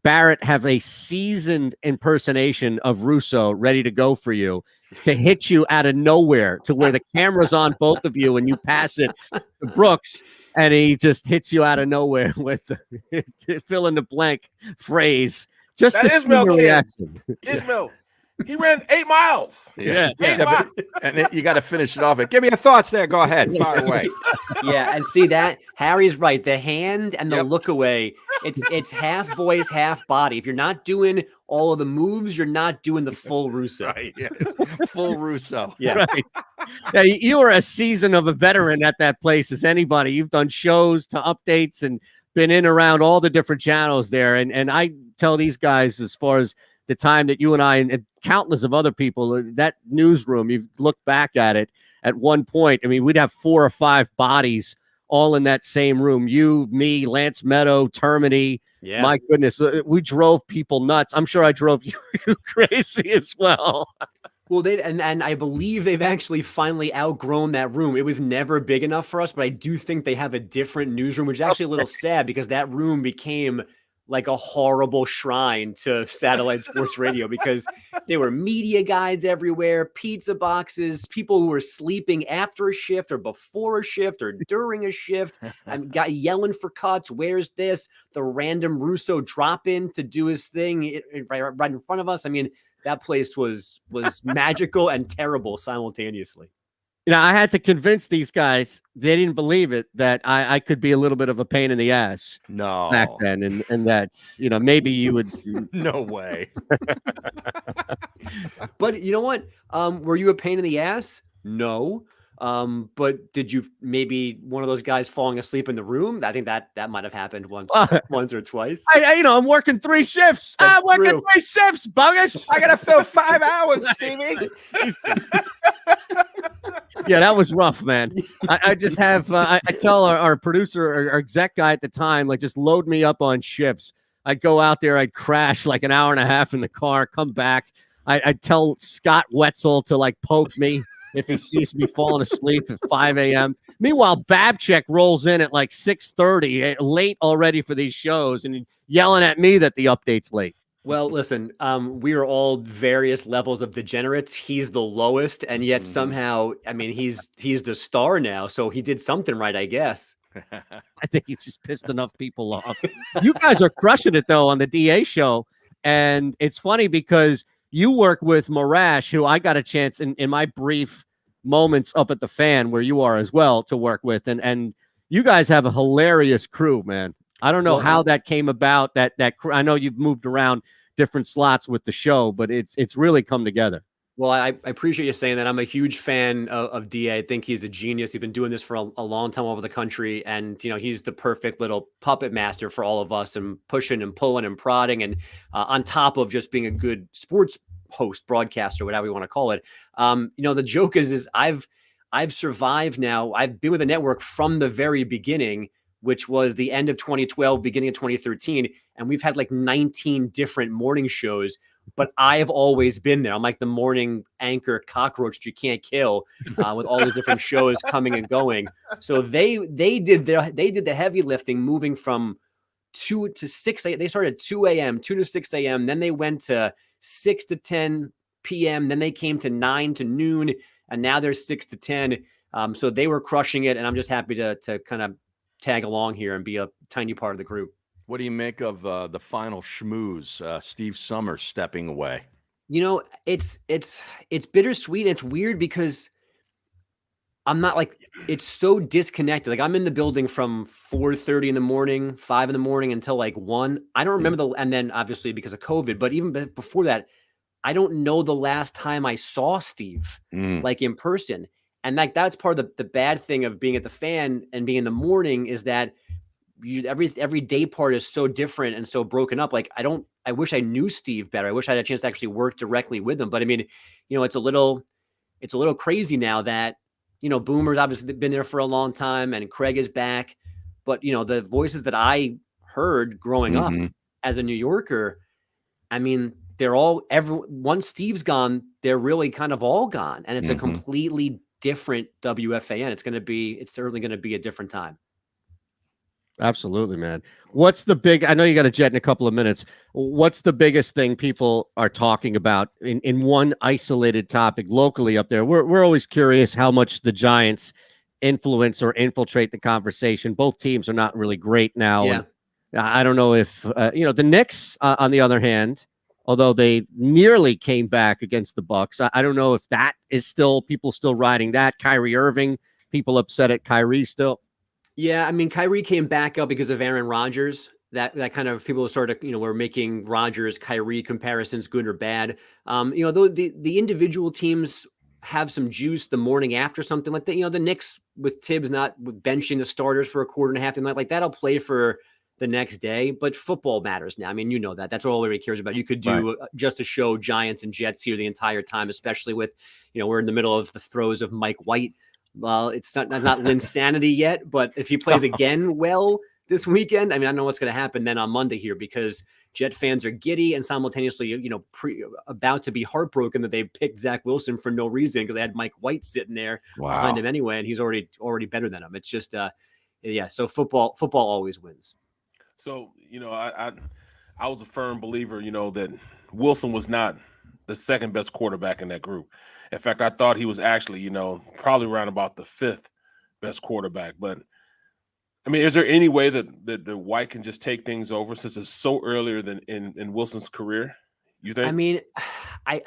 Barrett have a seasoned impersonation of Russo ready to go for you, to hit you out of nowhere, to where the camera's on both of you and you pass it to Brooks, and he just hits you out of nowhere with the fill in the blank phrase. Just That to see Ismail your kid. reaction. Ismail, he ran 8 miles. Yeah. 8 miles. And you got to finish it off. Give me your thoughts there. Go ahead. Fire away. Yeah, and see that Harry's right. The hand and the look away, it's half voice, half body. If you're not doing all of the moves, you're not doing the full Russo. Right. Yeah. Full Russo. Yeah. Right. Yeah, you are as seasoned of a veteran at that place as anybody. You've done shows to updates and been in around all the different channels there. And I tell these guys, as far as the time that you and I and countless of other people, that newsroom, you look back at it at one point. I mean, we'd have 4 or 5 bodies all in that same room. You, me, Lance Meadow, Termini. Yeah. My goodness, we drove people nuts. I'm sure I drove you crazy as well. Well, and I believe they've actually finally outgrown that room. It was never big enough for us, but I do think they have a different newsroom, which is actually a little sad, because that room became like a horrible shrine to satellite sports radio, because there were media guides everywhere, pizza boxes, people who were sleeping after a shift or before a shift or during a shift, and got yelling for cuts. Where's this? The random Russo drop in to do his thing right in front of us. I mean, that place was magical and terrible simultaneously. You know, I had to convince these guys, they didn't believe it, that I could be a little bit of a pain in the ass back then. And that's, you know, maybe you would. No way. But you know what? Were you a pain in the ass? No. But did you maybe one of those guys falling asleep in the room? I think that might have happened once or twice. I'm working 3 shifts. I'm working 3 shifts, Bogus. I got to fill 5 hours, Stevie. Yeah, that was rough, man. I just have, I tell our producer, our exec guy at the time, like, just load me up on shifts. I'd go out there, I'd crash like an hour and a half in the car, come back. I'd tell Scott Wetzel to like poke me if he sees me falling asleep at 5 a.m. Meanwhile, Babchick rolls in at like 6:30, late already for these shows, and yelling at me that the update's late. Well, listen, we are all various levels of degenerates. He's the lowest, and yet somehow, I mean, he's the star now, so he did something right, I guess. I think he's just pissed enough people off. You guys are crushing it, though, on the DA show, and it's funny because you work with Morash, who I got a chance in my brief moments up at the Fan, where you are as well, to work with, and you guys have a hilarious crew, man. I don't know how that came about. That I know you've moved around different slots with the show, but it's really come together. Well, I appreciate you saying that. I'm a huge fan of DA. I think he's a genius. He's been doing this for a long time over the country, and he's the perfect little puppet master for all of us, and pushing and pulling and prodding, and on top of just being a good sports host, broadcaster, whatever you want to call it. The joke is I've survived now. I've been with the network from the very beginning, which was the end of 2012, beginning of 2013. And we've had like 19 different morning shows, but I have always been there. I'm like the morning anchor cockroach you can't kill, with all the different shows coming and going. So they did the heavy lifting, moving from 2 to 6 a.m. They started at 2 a.m., 2 to 6 a.m. Then they went to 6 to 10 p.m. Then they came to 9 to noon, and now they're 6 to 10. So they were crushing it, and I'm just happy to kind of tag along here and be a tiny part of the group. What do you make of the final schmooze? Steve Summers stepping away. You know, it's bittersweet. It's weird because I'm not like, it's so disconnected. Like I'm in the building from 4:30 in the morning, 5 in the morning until like 1. I don't remember and then obviously because of COVID, but even before that, I don't know the last time I saw Steve like in person. And like, that's part of the bad thing of being at the Fan and being in the morning is that every day part is so different and so broken up. Like I wish I knew Steve better. I wish I had a chance to actually work directly with him. But I mean, you know, it's a little crazy now that, you know, Boomer's obviously been there for a long time and Craig is back. But, you know, the voices that I heard growing up as a New Yorker, I mean, once Steve's gone, they're really kind of all gone. And it's a completely different WFAN. It's certainly going to be a different time. Absolutely, man. I know you got a jet in a couple of minutes. What's the biggest thing people are talking about in one isolated topic locally up there? We're always curious how much the Giants influence or infiltrate the conversation. Both teams are not really great now. Yeah. And I don't know if, the Knicks, on the other hand, although they nearly came back against the Bucks, I don't know if that is people still riding that. Kyrie Irving, people upset at Kyrie still. Yeah, I mean, Kyrie came back up because of Aaron Rodgers. That kind of people started, were making Rodgers, Kyrie comparisons, good or bad. The individual teams have some juice the morning after something like that. The Knicks with Tibbs not benching the starters for a quarter and a half and like that'll play for the next day. But football matters now. I mean, that's all everybody cares about. You could do just a show Giants and Jets here the entire time, especially with, we're in the middle of the throes of Mike White. Well, it's not Linsanity yet, but if he plays again this weekend, I mean, I don't know what's going to happen then on Monday here because Jet fans are giddy and simultaneously, about to be heartbroken that they picked Zach Wilson for no reason because they had Mike White sitting there behind him anyway, and he's already better than him. It's just, So football always wins. So I was a firm believer, that Wilson was not the second best quarterback in that group. In fact, I thought he was actually, probably around about the 5th best quarterback. But I mean, is there any way that White can just take things over since it's so earlier than in Wilson's career? You think? I mean, I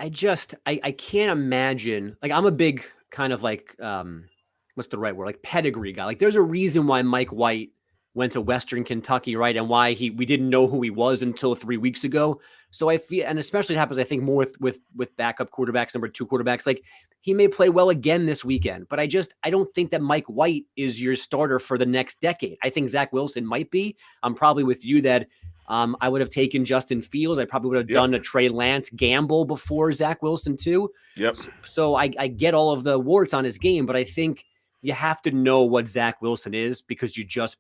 can't imagine. Like, I'm a big kind of like, what's the right word? Like pedigree guy. Like, there's a reason why Mike White went to Western Kentucky, right? And why we didn't know who he was until 3 weeks ago. So I feel, and especially it happens, I think, more with backup quarterbacks, number 2 quarterbacks. Like, he may play well again this weekend, but I don't think that Mike White is your starter for the next decade. I think Zach Wilson might be. I'm probably with you that I would have taken Justin Fields. I probably would have done a Trey Lance gamble before Zach Wilson too. Yep. So I get all of the warts on his game, but I think you have to know what Zach Wilson is because you just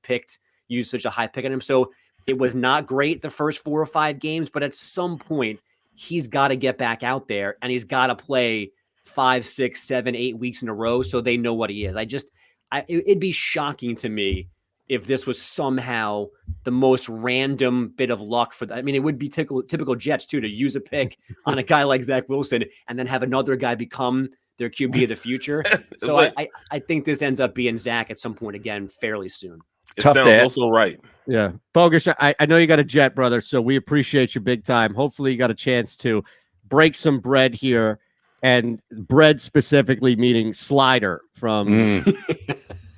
used such a high pick on him. So it was not great the first 4 or 5 games, but at some point he's got to get back out there and he's got to play 5, 6, 7, 8 weeks in a row so they know what he is. It'd be shocking to me if this was somehow the most random bit of luck for that. I mean, it would be typical Jets too, to use a pick on a guy like Zach Wilson and then have another guy become their QB of the future. So I think this ends up being Zach at some point again, fairly soon. It sounds also right. Yeah. Bogus, I know you got a jet, brother, so we appreciate you big time. Hopefully you got a chance to break some bread here, and bread specifically meaning slider from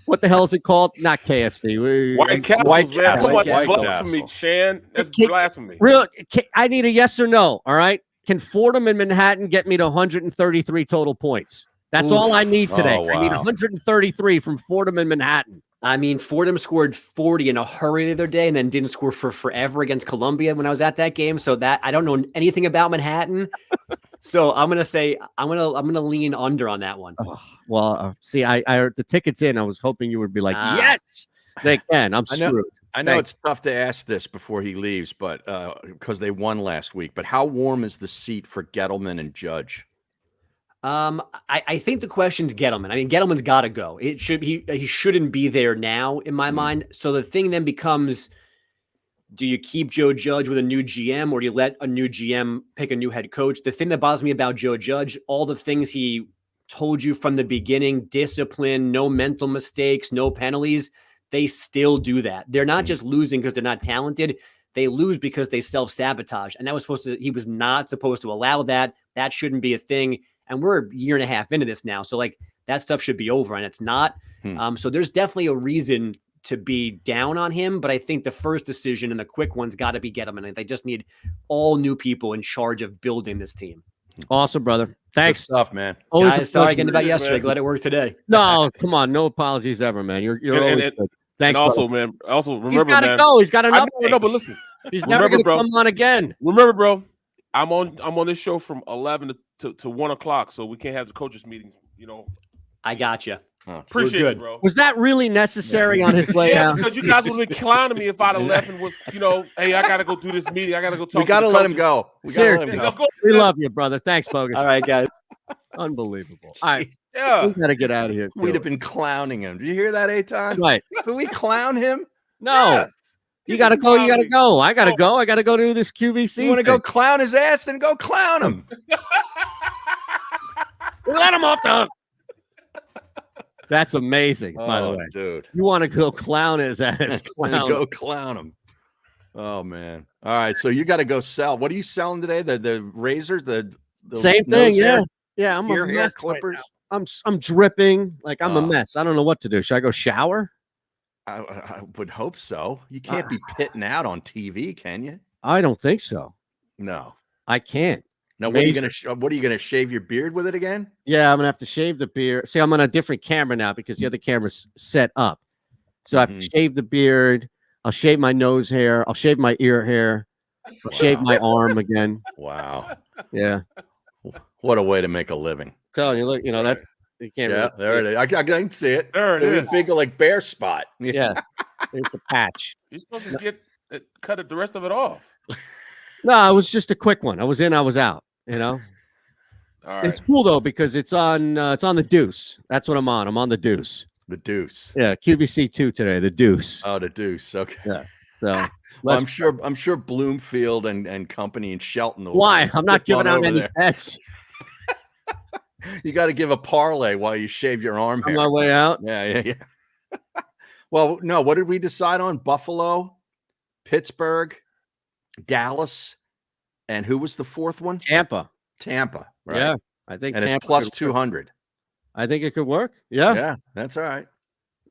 what the hell is it called? Not KFC. White Castles, man. Too much blasphemy, Shan. That's blasphemy. I need a yes or no, all right? Can Fordham and Manhattan get me to 133 total points? That's all I need today. I need 133 from Fordham and Manhattan. I mean, Fordham scored 40 in a hurry the other day and then didn't score for forever against Columbia when I was at that game. So that I don't know anything about Manhattan. So I'm going to say I'm going to lean under on that one. See, I the tickets in. I was hoping you would be like, yes. They can. I'm screwed. I know it's tough to ask this before he leaves, but because they won last week. But how warm is the seat for Gettleman and Judge? I think the question's Gettleman. I mean, Gettleman's got to go. It should he shouldn't be there now, in my mind. So the thing then becomes, do you keep Joe Judge with a new GM, or do you let a new GM pick a new head coach? The thing that bothers me about Joe Judge, all the things he told you from the beginning, discipline, no mental mistakes, no penalties, they still do that. They're not just losing because they're not talented. They lose because they self-sabotage. And he was not supposed to allow that. That shouldn't be a thing. And we're a year and a half into this now. So like that stuff should be over, and it's not. So there's definitely a reason to be down on him. But I think the first decision and the quick one's got to be Gettleman. And they just need all new people in charge of building this team. Awesome, brother. Thanks. Good stuff, man. Always Guys, sorry again about yesterday. Glad it worked today. No, come on. No apologies ever, man. You're always good. Thanks. And also, brother. man, also remember, He's got to man, go. He's got enough. No, but listen, he's never going to come on again. Remember, bro, I'm on this show from 11 to 1 o'clock, so we can't have the coaches meetings. You know, I got you. Appreciate you, bro. Was that really necessary on his way out? Because you guys would have been clowning me if I'd have left and was, hey, I got to go do this meeting. I got to go talk. We got to let him go. Seriously, we love you, brother. Thanks, Bogus. All right, guys. Unbelievable. All right. Yeah. We got to get out of here. We'd have been clowning him. Did you hear that, Eytan? Right. Did we clown him? No. Yes. You got to go. You got to go. I got to go. I got to go do this QVC. You want to go clown his ass? Then go clown him. Let him off the hook. That's amazing, by the way. Dude. You want to go clown his ass. Go clown him. Oh, man. All right. So you got to go sell. What are you selling today? The razors? The same thing. Yeah. Yeah. I'm a mess. Clippers. Right, I'm dripping. Like I'm a mess. I don't know what to do. Should I go shower? I would hope so. You can't be pitting out on TV, can you? I don't think so. No. I can't. Now, what are you gonna shave your beard with it again? Yeah, I'm gonna have to shave the beard. See, I'm on a different camera now because the other camera's set up. So I have to shave the beard. I'll shave my nose hair. I'll shave my ear hair. I'll shave my arm again. Wow. Yeah. What a way to make a living. Telling you, look, that's you can't. Yeah, really there it is. I can see it. There it is. Big like bare spot. Yeah. There's the patch. You're supposed to cut the rest of it off. No, it was just a quick one. I was in, I was out. All right. It's cool though because it's on the Deuce. That's what I'm on. I'm on the Deuce. The Deuce. Yeah, QVC 2 today. The Deuce. Oh, the Deuce. Okay. Yeah. So well, I'm sure Bloomfield and company in Shelton. Why? I'm not giving out any bets. You got to give a parlay while you shave your arm hair. On my way out. Yeah. Well, no. What did we decide on? Buffalo, Pittsburgh, Dallas, and who was the fourth one? Tampa. Right? Yeah, I think. And Tampa it's plus 200. I think it could work. Yeah. Yeah, that's all right.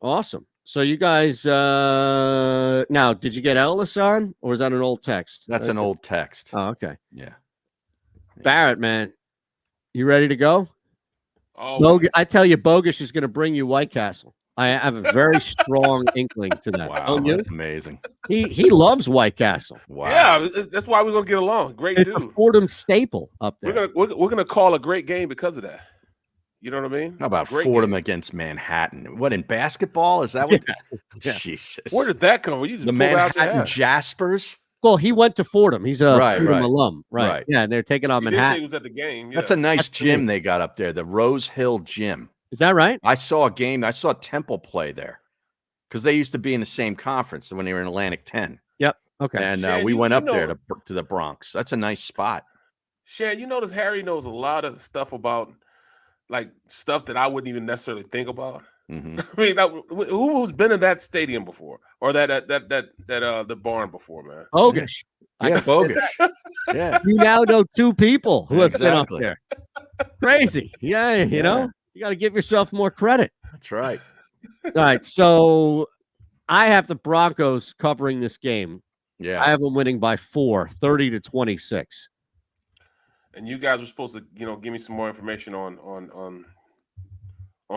Awesome. So you guys, now, did you get Ellis on, or is that an old text? That's an old text. Oh, okay. Yeah. Barrett, man, you ready to go? Oh, I tell you, Bogus is going to bring you White Castle. I have a very strong inkling to that. Wow, that's amazing. He loves White Castle. Wow. Yeah, that's why we're gonna get along. Great it's dude. a Fordham staple up there. We're gonna call a great game because of that. You know what I mean? How about great Fordham game against Manhattan? What, in basketball? Is that what? Yeah. Jesus. Where did that come from? You just the pulled it out your Manhattan ass. Jaspers? Well, he went to Fordham. He's a Fordham alum. Right. Yeah, and they're taking on He did say Manhattan. he was at the game. Yeah. That's a nice gym they got up there, the Rose Hill Gym. Is that right? I saw a game. I saw Temple play there because they used to be in the same conference when they were in Atlantic 10. Yep. Okay. And Shan, we you went up know- there to the Bronx. That's a nice spot. Shan, you notice Harry knows a lot of stuff about like stuff that I wouldn't even necessarily think about. Mm-hmm. I mean, who's been in that stadium before, or the barn before, man? Bogus. Yeah, bogus. Yeah. You now know two people who have been up Exactly. there. Crazy. Yeah, you know, you got to give yourself more credit. That's right. All right. So I have the Broncos covering this game. Yeah. I have them winning by 4, 30-26. And you guys were supposed to, give me some more information on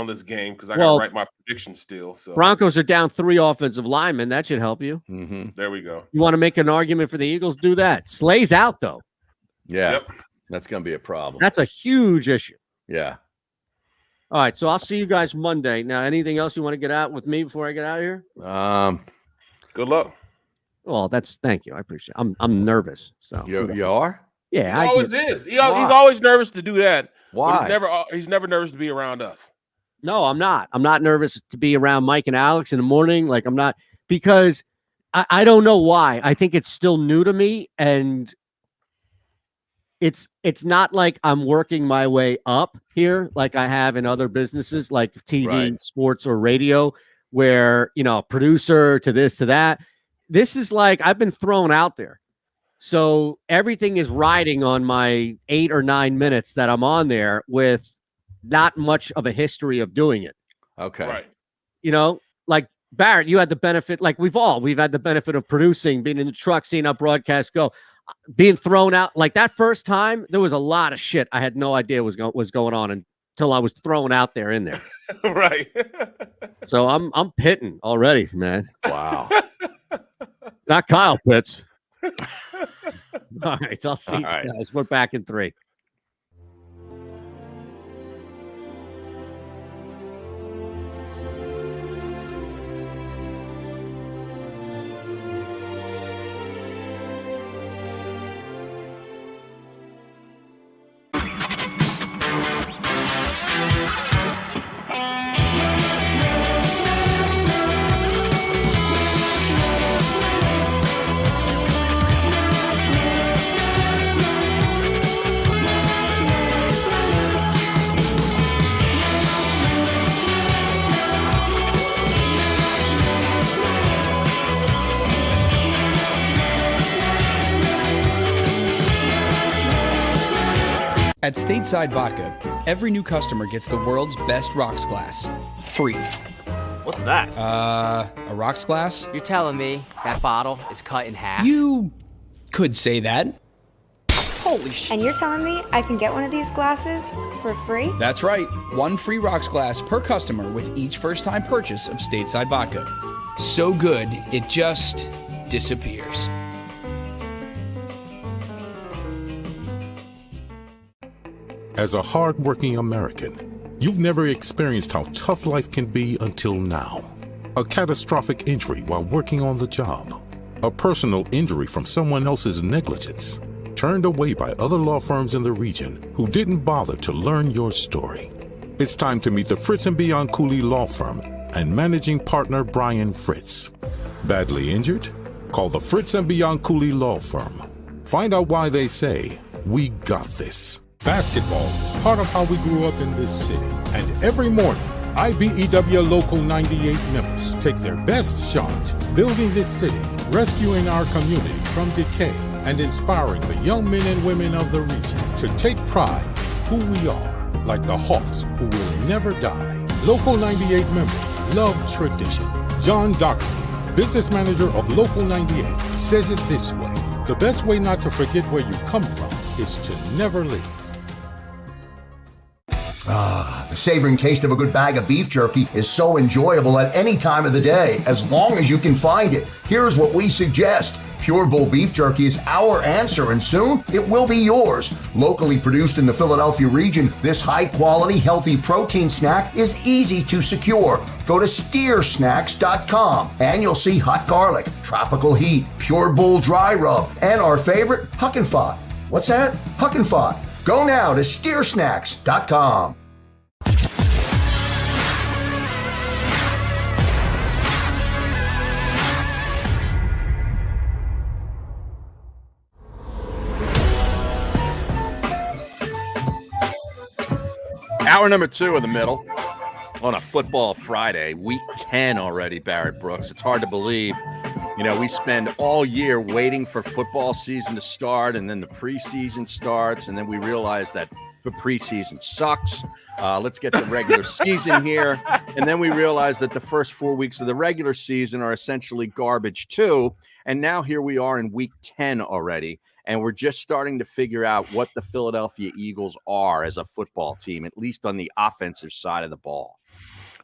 this game because I got to write my prediction still. So Broncos are down 3 offensive linemen. That should help you. Mm-hmm. There we go. You want to make an argument for the Eagles? Do that. Slay's out, though. Yeah. Yep. That's going to be a problem. That's a huge issue. Yeah. All right, so I'll see you guys Monday. Now, anything else you want to get out with me before I get out of here? Good luck. Well, thank you. I appreciate it. I'm nervous. So You are? Yeah, He always is. He's always nervous to do that. Why? He's never nervous to be around us. No, I'm not. I'm not nervous to be around Mike and Alex in the morning. Like I'm not, because I don't know why. I think it's still new to me, and it's not like I'm working my way up here like I have in other businesses like TV, sports, or radio, where producer to this to that. This is like I've been thrown out there. So everything is riding on my 8 or 9 minutes that I'm on there with not much of a history of doing it. Okay. Right. Like Barrett, you had the benefit, like we've had the benefit of producing, being in the truck, seeing our broadcast go, being thrown out. Like that first time, there was a lot of shit I had no idea was going on until I was thrown out there in there. Right. So I'm pitting already, man. Wow. Not Kyle Pitts. All right, I'll see you guys. We're back in 3. At Stateside Vodka, every new customer gets the world's best rocks glass, free. What's that? A rocks glass? You're telling me that bottle is cut in half? You could say that. Holy shit. And you're telling me I can get one of these glasses for free? That's right. 1 free rocks glass per customer with each first-time purchase of Stateside Vodka. So good, it just disappears. As a hard-working American, you've never experienced how tough life can be until now. A catastrophic injury while working on the job. A personal injury from someone else's negligence. Turned away by other law firms in the region who didn't bother to learn your story. It's time to meet the Fritz & Beyond Cooley Law Firm and managing partner Brian Fritz. Badly injured? Call the Fritz & Beyond Cooley Law Firm. Find out why they say, "We got this." Basketball is part of how we grew up in this city. And every morning, IBEW Local 98 members take their best shot, building this city, rescuing our community from decay, and inspiring the young men and women of the region to take pride in who we are, like the Hawks who will never die. Local 98 members love tradition. John Doherty, business manager of Local 98, says it this way: the best way not to forget where you come from is to never leave. The savoring taste of a good bag of beef jerky is so enjoyable at any time of the day, as long as you can find it. Here's what we suggest. Pure Bull beef jerky is our answer, and soon it will be yours. Locally produced in the Philadelphia region, this high-quality, healthy protein snack is easy to secure. Go to steersnacks.com, and you'll see hot garlic, tropical heat, Pure Bull dry rub, and our favorite, Huck and Fod. What's that? Huck and Fod. Go now to steersnacks.com. Hour number 2 of the middle on a football Friday, week 10 already, Barrett Brooks. It's hard to believe. We spend all year waiting for football season to start, and then the preseason starts, and then we realize that the preseason sucks. Let's get the regular season here. And then we realize that the first 4 weeks of the regular season are essentially garbage too. And now here we are in week 10 already. And we're just starting to figure out what the Philadelphia Eagles are as a football team, at least on the offensive side of the ball.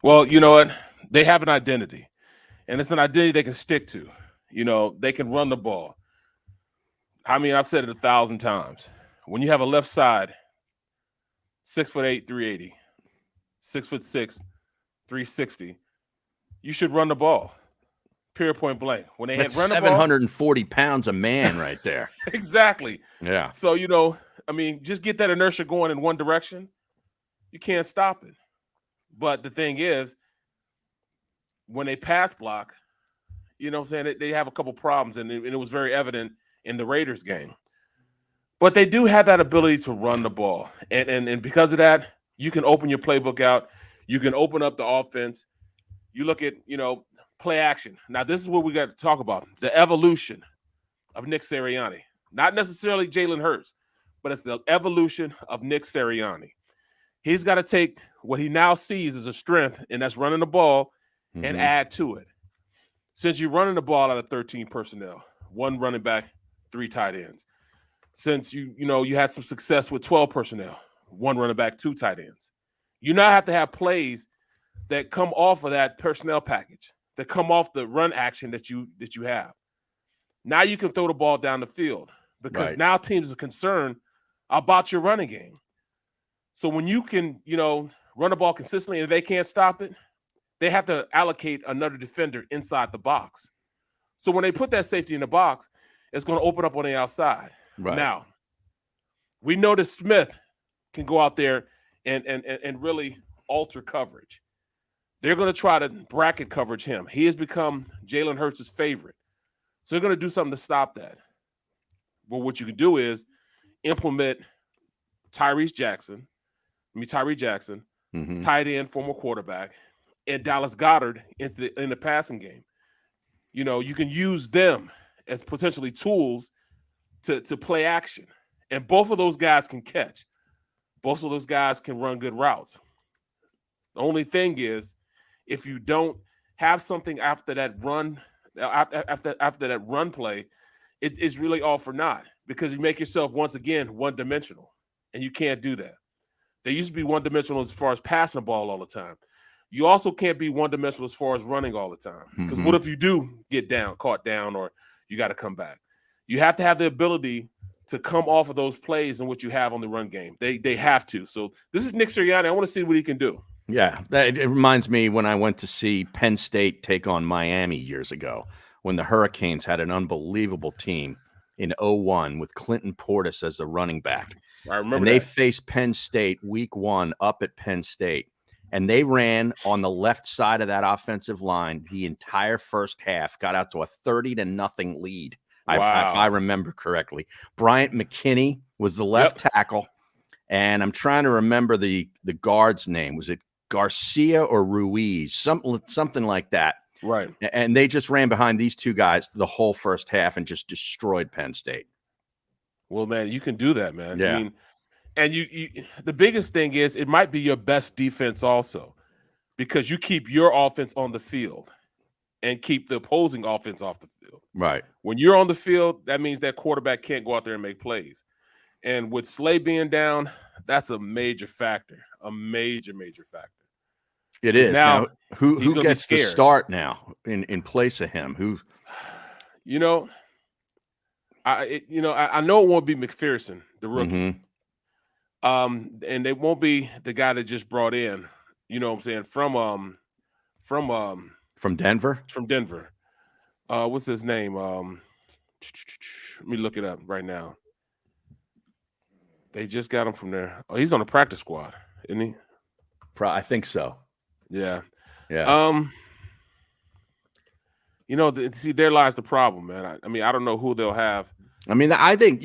Well, you know what? They have an identity, and it's an identity they can stick to. They can run the ball. I mean, I've said it 1,000 times. When you have a left side, 6'8", 380, 6'6", 360. You should run the ball. Period, point blank. When they That's had run the ball, 740 pounds a man right there. exactly. Yeah. So, just get that inertia going in one direction. You can't stop it. But the thing is, when they pass block, they have a couple problems, and it was very evident in the Raiders game. But they do have that ability to run the ball. And because of that, you can open your playbook out. You can open up the offense. You look at, play action. Now, this is what we got to talk about, the evolution of Nick Sirianni. Not necessarily Jalen Hurts, but it's the evolution of Nick Sirianni. He's got to take what he now sees as a strength, and that's running the ball, and add to it. Since you're running the ball out of 13 personnel, 1 running back, 3 tight ends. Since you had some success with 12 personnel, 1 running back, 2 tight ends. You now have to have plays that come off of that personnel package, that come off the run action that you have. Now you can throw the ball down the field because now teams are concerned about your running game. So when you can, run the ball consistently and they can't stop it, they have to allocate another defender inside the box. So when they put that safety in the box, it's going to open up on the outside. Right. Now, we know that Smith can go out there and really alter coverage. They're going to try to bracket coverage him. He has become Jalen Hurts' favorite. So they're going to do something to stop that. But what you can do is implement Tyree Jackson, tight end, former quarterback, and Dallas Goedert in the passing game. You can use them as potentially tools to play action. And both of those guys can catch. Both of those guys can run good routes. The only thing is, if you don't have something after that run, after that run play, it's really all for naught because you make yourself once again one-dimensional, and you can't do that. They used to be one-dimensional as far as passing the ball all the time. You also can't be one-dimensional as far as running all the time because what if you do get caught down, or you got to come back? You have to have the ability to come off of those plays and what you have on the run game. They have to. So this is Nick Sirianni. I want to see what he can do. Yeah, it reminds me when I went to see Penn State take on Miami years ago when the Hurricanes had an unbelievable team in 2001 with Clinton Portis as the running back. I remember and they faced Penn State week 1 up at Penn State, and they ran on the left side of that offensive line the entire first half, got out to a 30-0 lead. If I remember correctly. Bryant McKinney was the left tackle, and I'm trying to remember the guard's name. Was it Garcia or Ruiz? Something like that. Right. And they just ran behind these 2 guys the whole first half and just destroyed Penn State. Well, man, you can do that, man. Yeah. I mean, and you the biggest thing is it might be your best defense also because you keep your offense on the field and keep the opposing offense off the field. Right. When you're on the field, that means that quarterback can't go out there and make plays. And with Slay being down, that's a major factor, a major factor. It is. Now who gets the start now in place of him? Who? I know it won't be McPherson, the rookie. And they won't be the guy that just brought in, what I'm saying, from Denver? From Denver. What's his name? Let me look it up right now. They just got him from there. Oh, he's on the practice squad, isn't he? I think so. Yeah. Yeah. See, there lies the problem, man. I mean, I don't know who they'll have. I mean, I think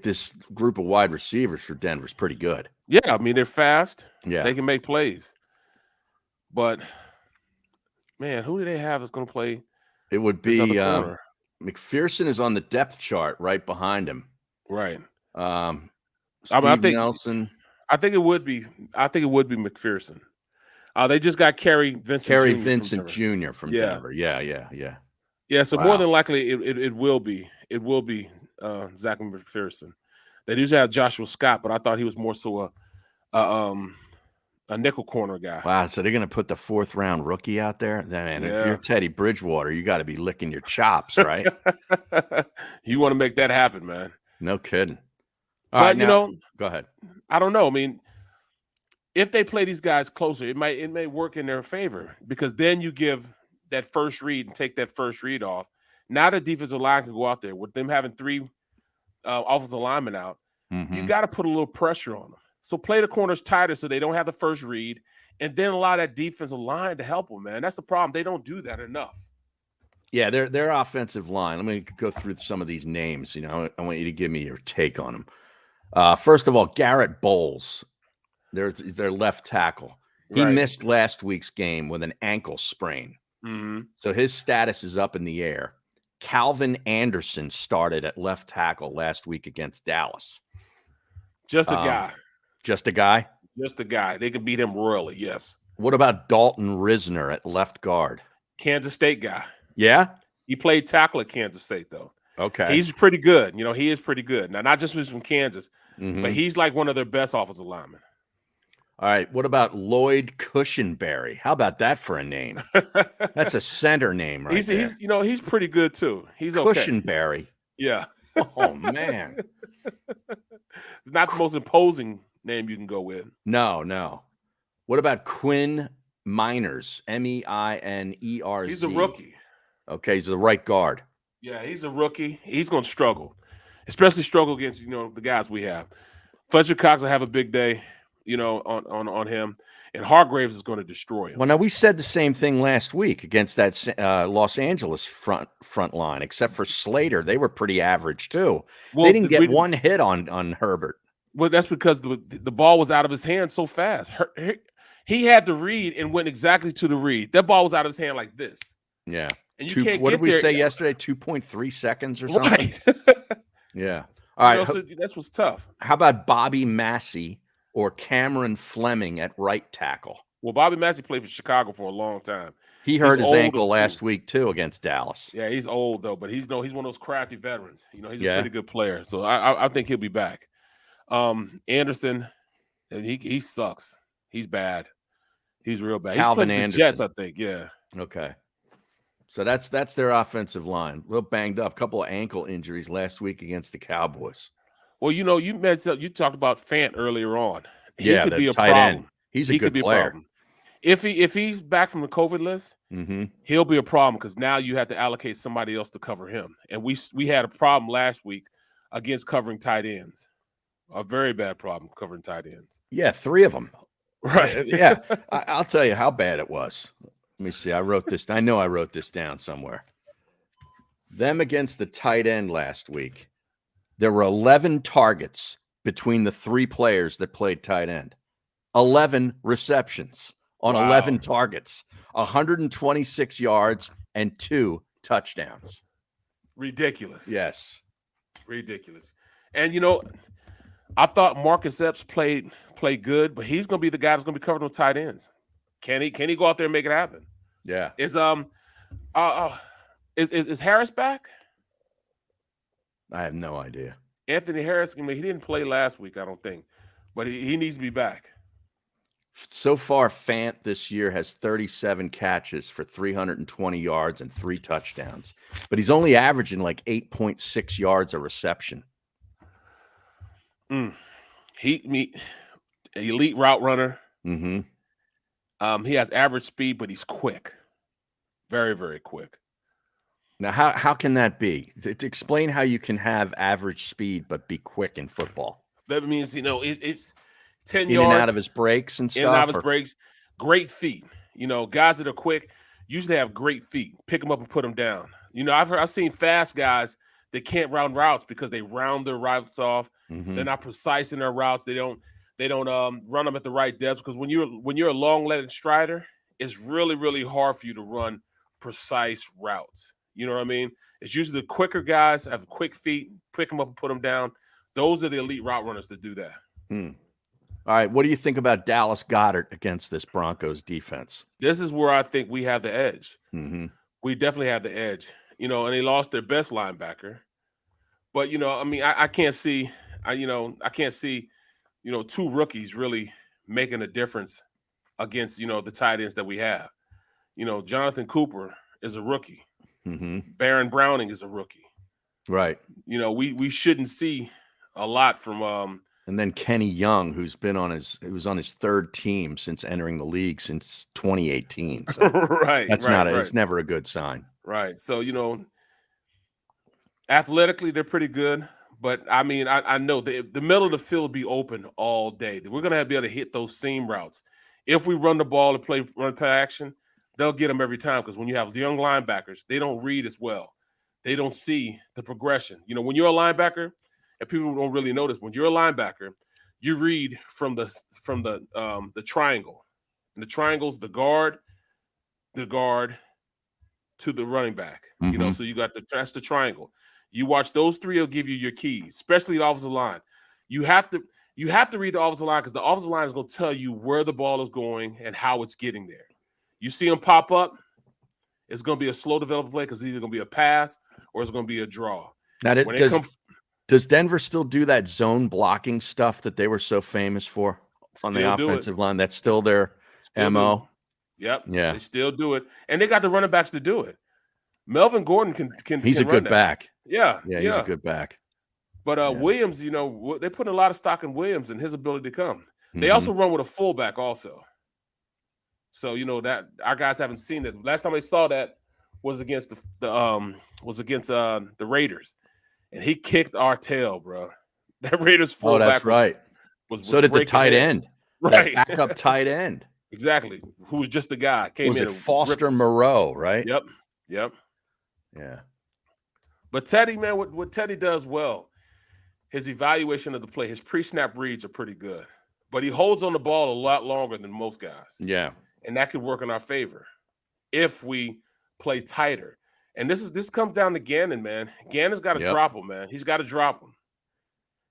this group of wide receivers for Denver is pretty good. Yeah, I mean, they're fast. Yeah. They can make plays. But, man, who do they have that's going to play? It would be McPherson is on the depth chart right behind him. Right. Steve Nelson. I think it would be McPherson. They just got Kerry Vincent Jr. from Denver. Yeah. Yeah, so more than likely it will be. It will be Zach McPherson. They usually have Joshua Scott, but I thought he was more so a nickel corner guy. Wow, so they're going to put the 4th round rookie out there? Man, if you're Teddy Bridgewater, you got to be licking your chops, right? You want to make that happen, man. No kidding. All right, go ahead. I don't know. I mean, if they play these guys closer, it may work in their favor, because then you give that first read and take that first read off. Now the defensive line can go out there with them having 3 offensive linemen out. You got to put a little pressure on them. So play the corners tighter so they don't have the first read, and then allow that defensive line to help them, man. That's the problem. They don't do that enough. Yeah, their offensive line. Let me go through some of these names. You know, I want you to give me your take on them. First of all, Garrett Bowles, their left tackle. He missed last week's game with an ankle sprain. So his status is up in the air. Calvin Anderson started at left tackle last week against Dallas. Just a guy. Just a guy? Just a guy. They could beat him royally, yes. What about Dalton Risner at left guard? Kansas State guy. Yeah? He played tackle at Kansas State, though. Okay. He's pretty good. You know, he is pretty good. Now, not just from Kansas, but he's like one of their best offensive linemen. All right. What about Lloyd Cushingberry? How about that for a name? That's a center name, right? He's pretty good too. He's okay. Cushingberry. Yeah. Oh man. It's not the most imposing name you can go with. No. What about Quinn Miners? Meinerz. He's a rookie. Okay, he's the right guard. Yeah, he's a rookie. He's going to struggle, especially struggle against the guys we have. Fletcher Cox will have a big day. On him, and Hargraves is going to destroy him. Well, now we said the same thing last week against that Los Angeles front line, except for Slater. They were pretty average too. Well, they didn't get one hit on Herbert. Well, that's because the ball was out of his hand so fast. He had the read and went exactly to the read. That ball was out of his hand like this. Yeah. And you can't what get did we there. say yesterday? 2.3 seconds or something? Right. Yeah. All right. So that's what's tough. How about Bobby Massey or Cameron Fleming at right tackle? Well, Bobby Massey played for Chicago for a long time. He hurt his ankle last week too against Dallas. Yeah, he's old though, but he's one of those crafty veterans. He's a pretty good player. So I think he'll be back. Anderson, he sucks. He's bad. He's real bad. Calvin he's played for the Jets, I think. Yeah. Okay. So that's their offensive line. A little banged up. Couple of ankle injuries last week against the Cowboys. Well, you talked about Fant earlier on. He could be a tight problem. End. He's a good player. If he's back from the COVID list, he'll be a problem, because now you have to allocate somebody else to cover him. And we had a problem last week against covering tight ends. A very bad problem covering tight ends. Yeah, 3 of them. Right. Yeah. I'll tell you how bad it was. Let me see. I know I wrote this down somewhere. Them against the tight end last week. There were 11 targets between the 3 players that played tight end. 11 receptions on 11 targets, 126 yards, and 2 touchdowns. Ridiculous. Yes. Ridiculous. And, I thought Marcus Epps played good, but he's going to be the guy that's going to be covering with tight ends. Can he go out there and make it happen? Yeah. Is Harris back? I have no idea. Anthony Harris, he didn't play last week, I don't think, but he needs to be back. So far, Fant this year has 37 catches for 320 yards and 3 touchdowns, but he's only averaging like 8.6 yards a reception. He elite route runner. Mm-hmm. He has average speed, but he's quick, very, very quick. Now, how can that be? To explain how you can have average speed but be quick in football. That means it's 10 in yards and out of his breaks and stuff. In and out of his breaks, great feet. Guys that are quick usually have great feet. Pick them up and put them down. I've seen fast guys that can't round routes because they round their routes off. Mm-hmm. They're not precise in their routes. They don't run them at the right depth, because when you're a long-legged strider, it's really, really hard for you to run precise routes. You know what I mean? It's usually the quicker guys have quick feet, pick them up and put them down. Those are the elite route runners that do that. All right. What do you think about Dallas Goedert against this Broncos defense? This is where I think we have the edge. Mm-hmm. We definitely have the edge. And they lost their best linebacker. But, I can't see, I can't see, 2 rookies really making a difference against, the tight ends that we have. Jonathan Cooper is a rookie. Mm-hmm. Baron Browning is a rookie. Right. We shouldn't see a lot from and And then Kenny Young, who was on his third team since entering the league since 2018. So it's never a good sign. Right. So, athletically, they're pretty good. But, I mean, I know the middle of the field will be open all day. We're going to be able to hit those seam routes. If we run the ball and run play action, they'll get them every time because when you have young linebackers, they don't read as well. They don't see the progression. When you're a linebacker, and people don't really notice, when you're a linebacker, you read from the triangle. And the triangle's the guard to the running back. So you got that's the triangle. You watch those three, will give you your keys, especially the offensive line. You have to read the offensive line because the offensive line is going to tell you where the ball is going and how it's getting there. You see them pop up, it's going to be a slow developing play because it's either going to be a pass or it's going to be a draw. Now, does Denver still do that zone blocking stuff that they were so famous for on the offensive line? That's still their MO? Yep. Yeah. They still do it. And they got the running backs to do it. Melvin Gordon can He's a good back. Yeah. Yeah, he's a good back. But Williams, they put a lot of stock in Williams and his ability to come. They also run with a fullback also. So, that our guys haven't seen it. Last time they saw that was against the Raiders. And he kicked our tail, bro. That Raiders fullback. That's right. So did the tight end. Right. That backup tight end. Exactly. Who was just a guy. Came in. Foster Moreau, right? Yep. Yeah. But Teddy, man, what Teddy does well, his evaluation of the play, his pre-snap reads are pretty good. But he holds on the ball a lot longer than most guys. Yeah. And that could work in our favor if we play tighter. And this comes down to Gannon, man. Gannon's got to drop him, man. He's got to drop him.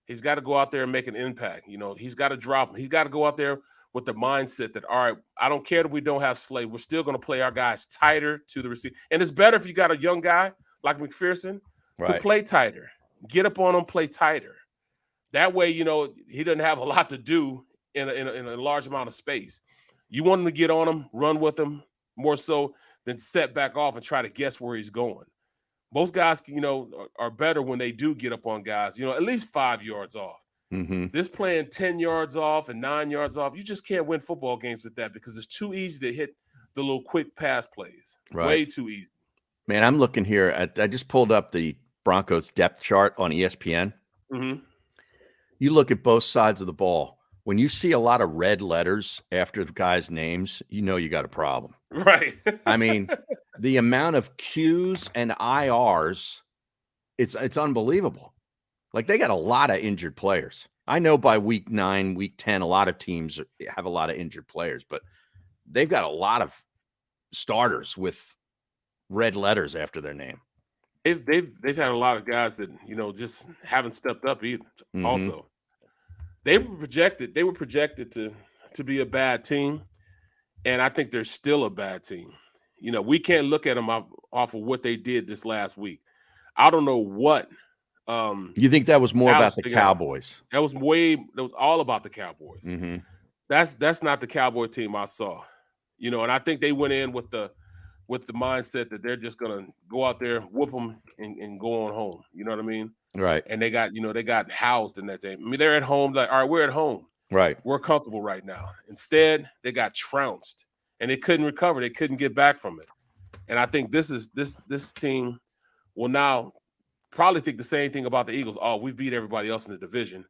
He's got to go out there and make an impact. He's got to drop him. He's got to go out there with the mindset that, all right, I don't care that we don't have Slay. We're still going to play our guys tighter to the receiver. And it's better if you got a young guy like McPherson to play tighter. Get up on him, play tighter. That way, he doesn't have a lot to do in a large amount of space. You want him to get on him, run with him more so than set back off and try to guess where he's going. Most guys, are better when they do get up on guys, at least 5 yards off. This playing 10 yards off and 9 yards off, you just can't win football games with that because it's too easy to hit the little quick pass plays. Right. Way too easy. Man, I'm looking here I just pulled up the Broncos depth chart on ESPN. You look at both sides of the ball. When you see a lot of red letters after the guys' names, you got a problem. Right. I mean, the amount of Qs and IRs, it's unbelievable. Like, they got a lot of injured players. I know by week 9, week 10, a lot of teams have a lot of injured players, but they've got a lot of starters with red letters after their name. They've had a lot of guys that, just haven't stepped up either. Also. They were projected to be a bad team, and I think they're still a bad team. We can't look at them off of what they did this last week. I don't know what. You think that was more about the Cowboys? That was all about the Cowboys. That's not the Cowboy team I saw. And I think they went in with the mindset that they're just gonna go out there, whoop them, and go on home. You know what I mean? Right. And they got housed in that game. I mean, they're at home. Like, all right, we're at home. Right. We're comfortable right now. Instead, they got trounced, and they couldn't recover. They couldn't get back from it. And I think this team will now probably think the same thing about the Eagles. Oh, we beat everybody else in the division.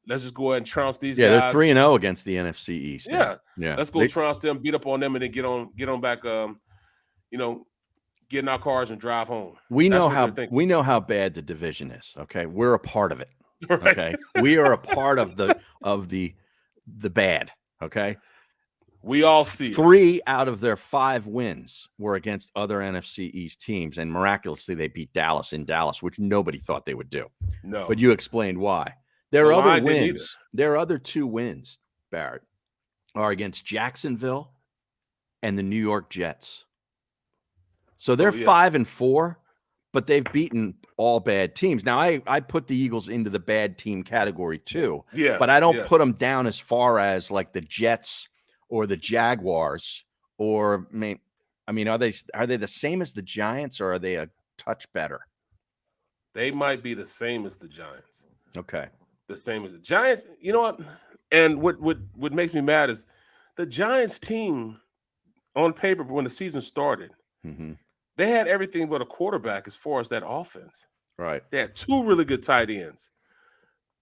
Let's just go ahead and trounce these guys. Yeah, they're 3-0 against the NFC East. Yeah. Let's go trounce them, beat up on them, and then get on back. Get in our cars and drive home. We know how bad the division is. Okay, we're a part of it. Right. Okay, we are a part of the bad. Okay, we all see it. 3 out of their 5 wins were against other NFC East teams, and miraculously they beat Dallas in Dallas, which nobody thought they would do. No, but you explained why. There are other wins. There are other 2 wins, Barrett, are against Jacksonville and the New York Jets. So they're 5-4, but they've beaten all bad teams. Now, I put the Eagles into the bad team category too. Yes, but I don't put them down as far as like the Jets or the Jaguars. Or I mean, are they the same as the Giants, or are they a touch better? They might be the same as the Giants. Okay. the same as the Giants. You know what? And what makes me mad is the Giants team on paper when the season started, they had everything but a quarterback as far as that offense. Right. They had 2 really good tight ends,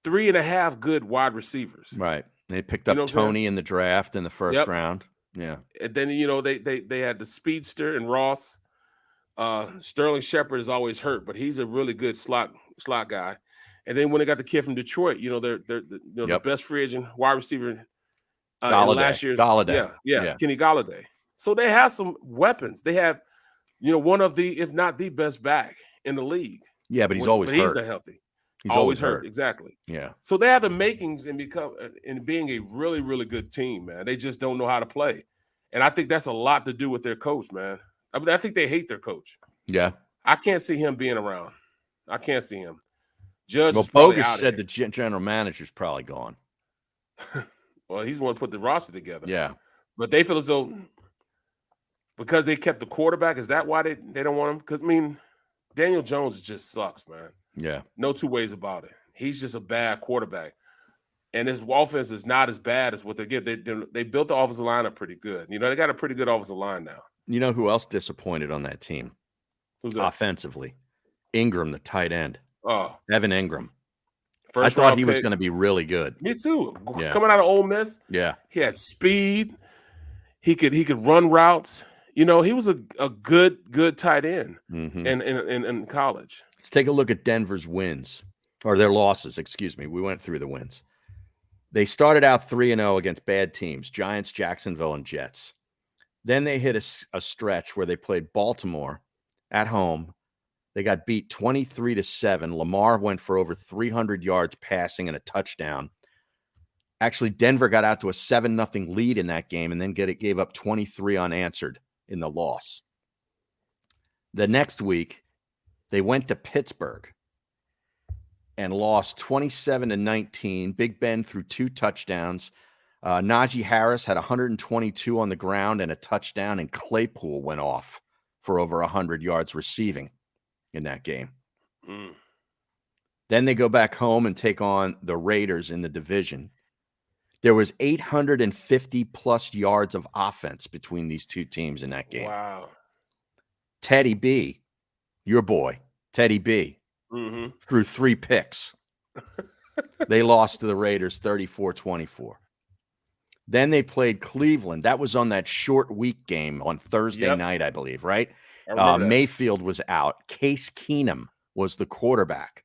3.5 good wide receivers. Right. They picked up Tony in the draft in the first round. Yeah. And then they had the speedster and Ross. Sterling Shepard is always hurt, but he's a really good slot guy. And then when they got the kid from Detroit, they're the best free agent wide receiver in last year's Galladay. Yeah, Kenny Galladay. So they have some weapons. They have, one of the, if not the best back in the league. Yeah, but he's always hurt. He's not healthy. He's always hurt. Exactly. Yeah. So they have the makings in being a really, really good team, man. They just don't know how to play. And I think that's a lot to do with their coach, man. I think they hate their coach. Yeah. I can't see him being around. I can't see him. Judge. Well, Bogus said the general manager's probably gone. Well, he's the one who put the roster together. Yeah. But they feel as though because they kept the quarterback, is that why they don't want him? Because, Daniel Jones just sucks, man. Yeah. No two ways about it. He's just a bad quarterback. And his offense is not as bad as what they give. They built the offensive line up pretty good. They got a pretty good offensive line now. You know who else disappointed on that team? Who's that? Offensively. Ingram, the tight end. Oh. Evan Ingram. I thought he was going to be really good. Me too. Yeah. Coming out of Ole Miss. Yeah. He had speed. He could run routes. He was a good tight end in college. Let's take a look at Denver's wins, or their losses, excuse me. We went through the wins. They started out 3-0 against bad teams, Giants, Jacksonville, and Jets. Then they hit a stretch where they played Baltimore at home. They got beat 23-7. Lamar went for over 300 yards passing and a touchdown. Actually, Denver got out to a 7-0 lead in that game and then gave up 23 unanswered in the loss. The next week, they went to Pittsburgh and lost 27-19. Big Ben threw 2 touchdowns. Najee Harris had 122 on the ground and a touchdown, and Claypool went off for over 100 yards receiving in that game. Then they go back home and take on the Raiders in the division. There was 850-plus yards of offense between these two teams in that game. Wow. Teddy B, your boy, Teddy B, threw 3 picks. They lost to the Raiders 34-24. Then they played Cleveland. That was on that short week game on Thursday night, I believe, right? Mayfield was out. Case Keenum was the quarterback.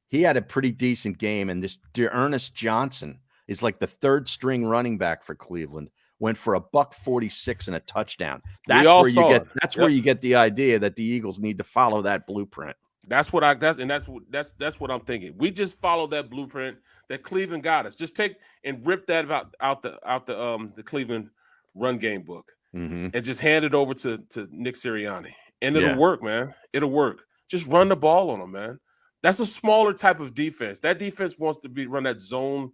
He had a pretty decent game, and this Ernest Johnson is like the 3rd string running back for Cleveland. Went for $146 and a touchdown. That's where you get the idea that the Eagles need to follow that blueprint. That's what what I'm thinking. We just follow that blueprint that Cleveland got us. Just take and rip that out the Cleveland run game book and just hand it over to Nick Sirianni. And it'll work, man. It'll work. Just run the ball on them, man. That's a smaller type of defense. That defense wants to run that zone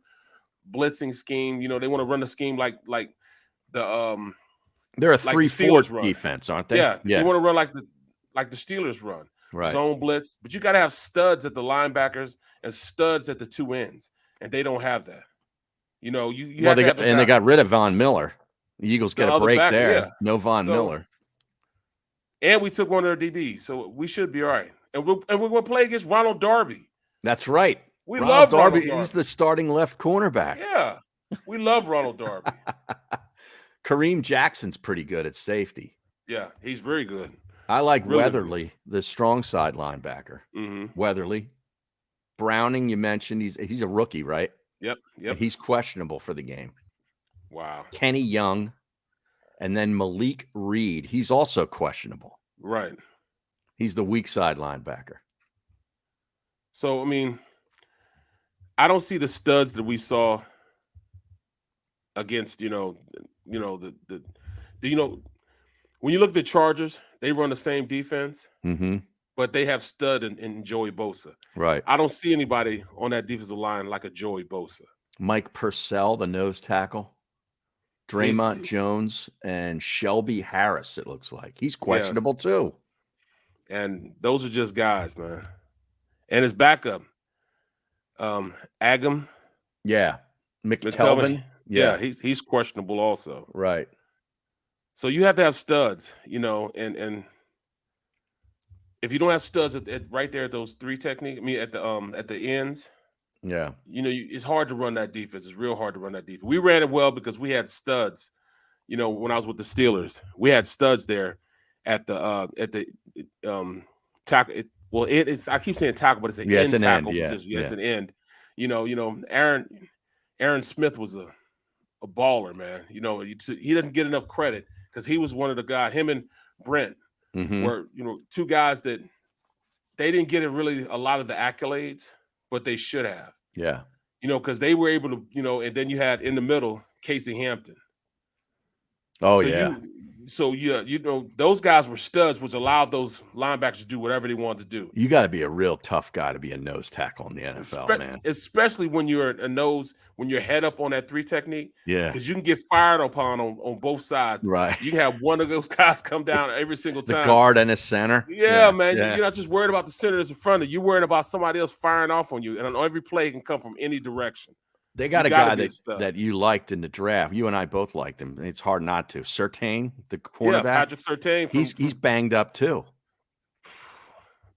blitzing scheme. They want to run the scheme like the they're a 3-4 defense, aren't they? Yeah. They want to run like the Steelers run. Right. Zone blitz, but you got to have studs at the linebackers and studs at the 2 ends, and they don't have that. They got rid of Von Miller. The Eagles get a break there. Yeah. No Von Miller, and we took one of their DBs, so we should be all right. And we're going to play against Ronald Darby. That's right. We love Darby. He's the starting left cornerback. Yeah, we love Ronald Darby. Kareem Jackson's pretty good at safety. Yeah, he's very good. I like really Weatherly, the strong side linebacker. Weatherly. Browning, you mentioned, he's a rookie, right? Yep. And he's questionable for the game. Wow. Kenny Young, and then Malik Reed. He's also questionable. Right. He's the weak side linebacker. So, I don't see the studs that we saw against, when you look at the Chargers, they run the same defense, but they have stud in Joey Bosa. Right. I don't see anybody on that defensive line like a Joey Bosa. Mike Purcell, the nose tackle. Draymond Jones and Shelby Harris, it looks like. He's questionable too. And those are just guys, man. And his backup, Agam. Yeah. McTelvin. Yeah, he's questionable also. Right. So you have to have studs, and if you don't have studs right there at those three techniques, at the ends, yeah, it's hard to run that defense. It's real hard to run that defense. We ran it well because we had studs. When I was with the Steelers, we had studs there at the tackle. Well, it is. I keep saying tackle, but it's an end tackle position. Yeah, it's an end. Aaron Smith was a baller, man. He doesn't get enough credit because he was one of the guys. Him and Brent were, two guys that they didn't get really a lot of the accolades, but they should have. Yeah. Because they were able to, and then you had in the middle Casey Hampton. Oh, those guys were studs, which allowed those linebackers to do whatever they wanted to do. You got to be a real tough guy to be a nose tackle in the NFL, man. Especially when you're a nose, when you're head up on that three technique. Yeah. Because you can get fired upon on both sides. Right. You can have one of those guys come down every single time. The guard and a center. Yeah, man. Yeah. You're not just worried about the center that's in front of you. You're worried about somebody else firing off on you. And on every play can come from any direction. They got a guy that you liked in the draft. You and I both liked him. It's hard not to. Surtain, the cornerback. Yeah, Patrick Surtain. He's banged up too.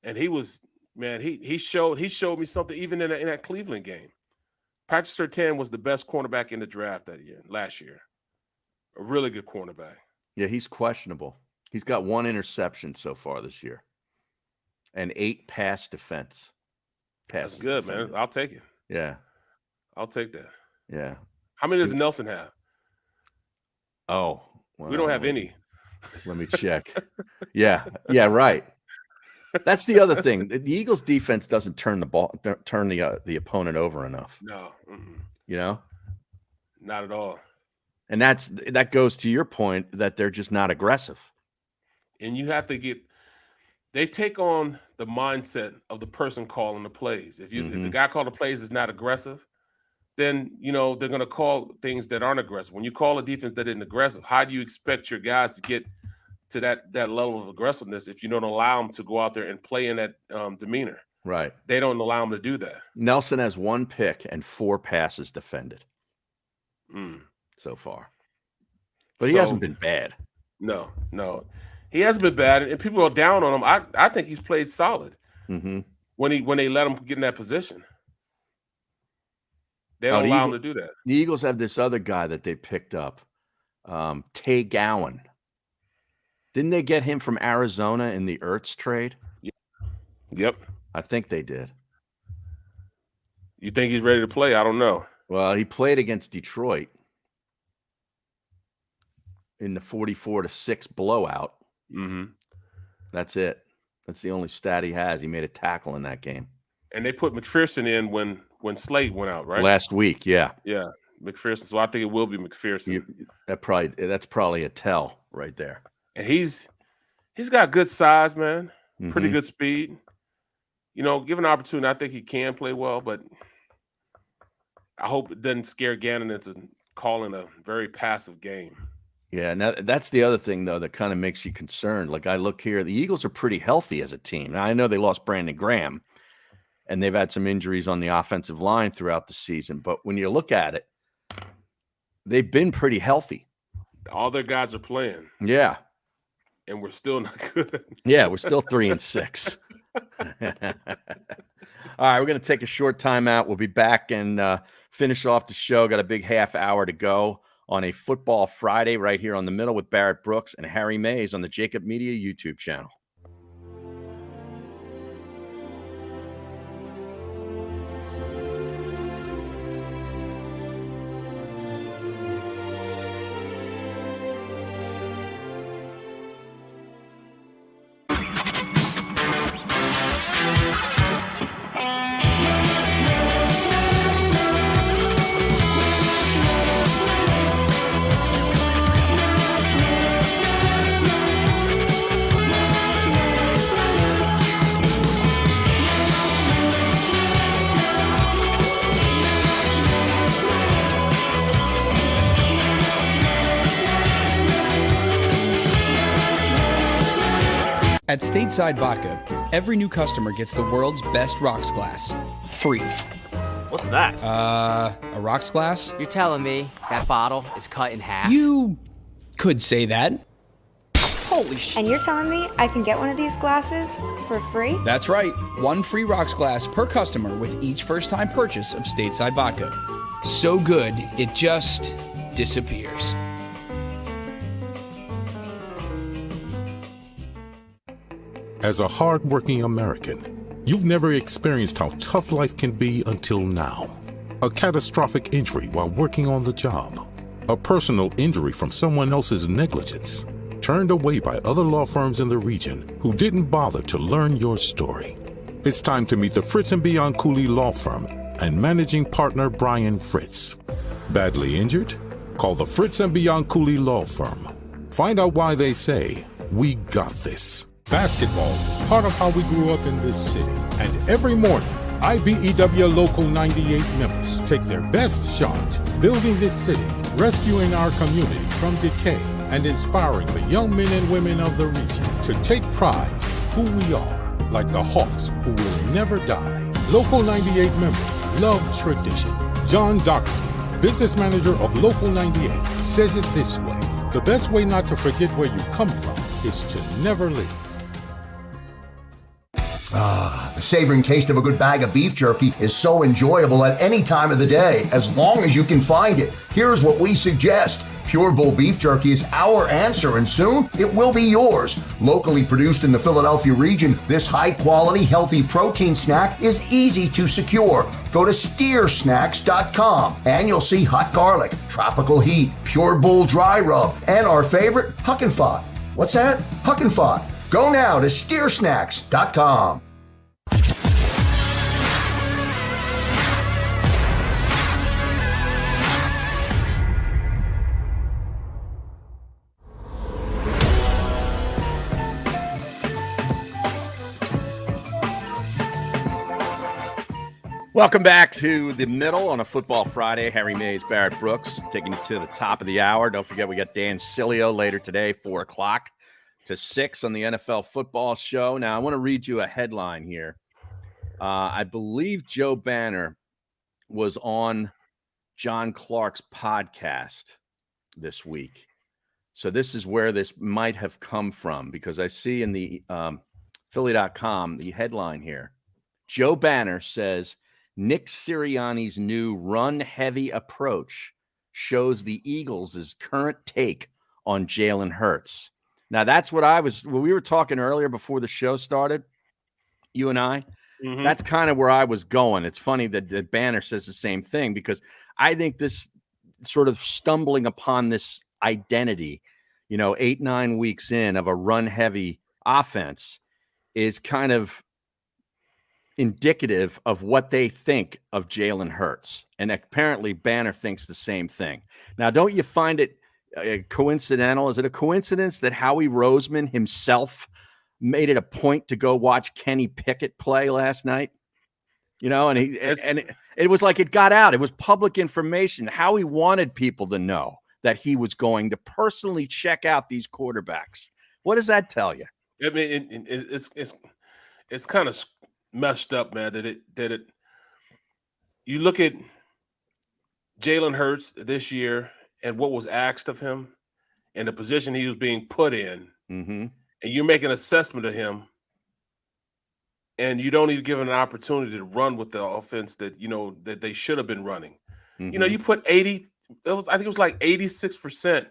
And he was, man, he showed me something even in that Cleveland game. Patrick Surtain was the best cornerback in the draft last year. A really good cornerback. Yeah, he's questionable. He's got 1 interception so far this year. And 8 pass defense. That's good, man. I'll take it. Yeah. I'll take that. Yeah. How many does Nelson have? Oh. Well, we don't have any. Let me check. Yeah, right. That's the other thing. The Eagles' defense doesn't turn the opponent over enough. No. Not at all. And that goes to your point that they're just not aggressive. And you have to they take on the mindset of the person calling the plays. If the guy calling the plays is not aggressive, then they're going to call things that aren't aggressive. When you call a defense that isn't aggressive, how do you expect your guys to get to that level of aggressiveness if you don't allow them to go out there and play in that demeanor? Right. They don't allow them to do that. Nelson has 1 pick and 4 passes defended so far. But he hasn't been bad. No. He hasn't been bad, and people are down on him. I think he's played solid when they let him get in that position. They don't allow him to do that. The Eagles have this other guy that they picked up, Tay Gowan. Didn't they get him from Arizona in the Ertz trade? Yep. I think they did. You think he's ready to play? I don't know. Well, he played against Detroit in the 44-6 blowout. That's it. That's the only stat he has. He made a tackle in that game. And they put McPherson in when Slade went out, right? Last week, yeah. Yeah, McPherson. So I think it will be McPherson. That's probably a tell right there. And he's got good size, man. Pretty good speed. Given an opportunity, I think he can play well, but I hope it doesn't scare Gannon into calling a very passive game. Yeah, now that's the other thing, though, that kind of makes you concerned. Like, I look here, the Eagles are pretty healthy as a team. Now, I know they lost Brandon Graham, and they've had some injuries on the offensive line throughout the season. But when you look at it, they've been pretty healthy. All their guys are playing. Yeah. And we're still not good. Yeah, we're still 3-6. All right, we're going to take a short timeout. We'll be back and finish off the show. Got a big half hour to go on a Football Friday right here on The Middle with Barrett Brooks and Harry Mays on the JAKIB Media YouTube channel. At Stateside Vodka, every new customer gets the world's best rocks glass, free. What's that? A rocks glass? You're telling me that bottle is cut in half? You could say that. Holy shit. And you're telling me I can get one of these glasses for free? That's right. One free rocks glass per customer with each first-time purchase of stateside vodka. So good, it just disappears. As a hardworking American, you've never experienced how tough life can be until now. A catastrophic injury while working on the job. A personal injury from someone else's negligence. Turned away by other law firms in the region who didn't bother to learn your story. It's time to meet the Fritz & Bianculli Law Firm and managing partner Brian Fritz. Badly injured? Call the Fritz & Bianculli Law Firm. Find out why they say, "We got this." Basketball is part of how we grew up in this city. And every morning, IBEW Local 98 members take their best shot, building this city, rescuing our community from decay, and inspiring the young men and women of the region to take pride in who we are, like the Hawks who will never die. Local 98 members love tradition. John Doherty, business manager of Local 98, says it this way: the best way not to forget where you come from is to never leave. The savoring taste of a good bag of beef jerky is so enjoyable at any time of the day, as long as you can find it. Here's what we suggest. Pure Bull beef jerky is our answer, and soon it will be yours. Locally produced in the Philadelphia region, this high-quality, healthy protein snack is easy to secure. Go to steersnacks.com, and you'll see hot garlic, tropical heat, Pure Bull dry rub, and our favorite, Huck and Fod. What's that? Huck and Fod. Go now to steersnacks.com. Welcome back to the middle on a Football Friday. Harry Mays, Barrett Brooks, taking you to the top of the hour. Don't forget, we got Dan Cilio later today, 4 o'clock to 6 on the NFL Football Show. Now, I want to read you a headline here. I believe Joe Banner was on John Clark's podcast this week. So this is where this might have come from, because I see in the Philly.com the headline here. Joe Banner says Nick Sirianni's new run-heavy approach shows the Eagles' current take on Jalen Hurts. Now, that's what when we were talking earlier before the show started, you and I, that's kind of where I was going. It's funny that Banner says the same thing, because I think this sort of stumbling upon this identity, 8-9 weeks in of a run-heavy offense is kind of indicative of what they think of Jalen Hurts. And apparently Banner thinks the same thing. Now, don't you find it coincidental? Is it a coincidence that Howie Roseman himself made it a point to go watch Kenny Pickett play last night? And it was like it got out. It was public information. Howie wanted people to know that he was going to personally check out these quarterbacks. What does that tell you? I mean, it's kind of messed up, man. That you look at Jalen Hurts this year and what was asked of him and the position he was being put in, and you make an assessment of him, and you don't even give him an opportunity to run with the offense that that they should have been running. You put 80. I think it was like 86%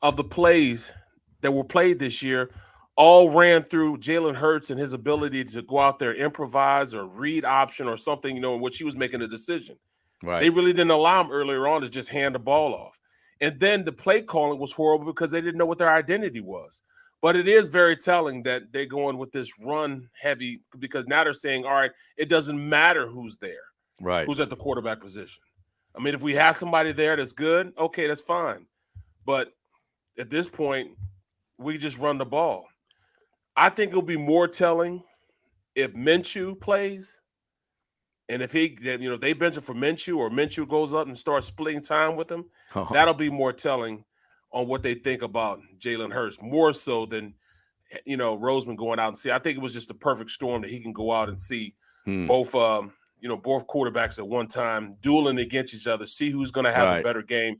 of the plays that were played this year all ran through Jalen Hurts and his ability to go out there, improvise or read option or something, in which he was making a decision. Right. They really didn't allow him earlier on to just hand the ball off. And then the play calling was horrible because they didn't know what their identity was. But it is very telling that they're going with this run heavy, because now they're saying, all right, it doesn't matter who's there, right? Who's at the quarterback position. I mean, if we have somebody there that's good, okay, that's fine. But at this point, we just run the ball. I think it'll be more telling if Minshew plays, and if they bench it for Minshew, or Minshew goes up and starts splitting time with him. That'll be more telling on what they think about Jalen Hurts, more so than Roseman going out and see. I think it was just a perfect storm that he can go out and see both both quarterbacks at one time, dueling against each other, see who's going to have the better game,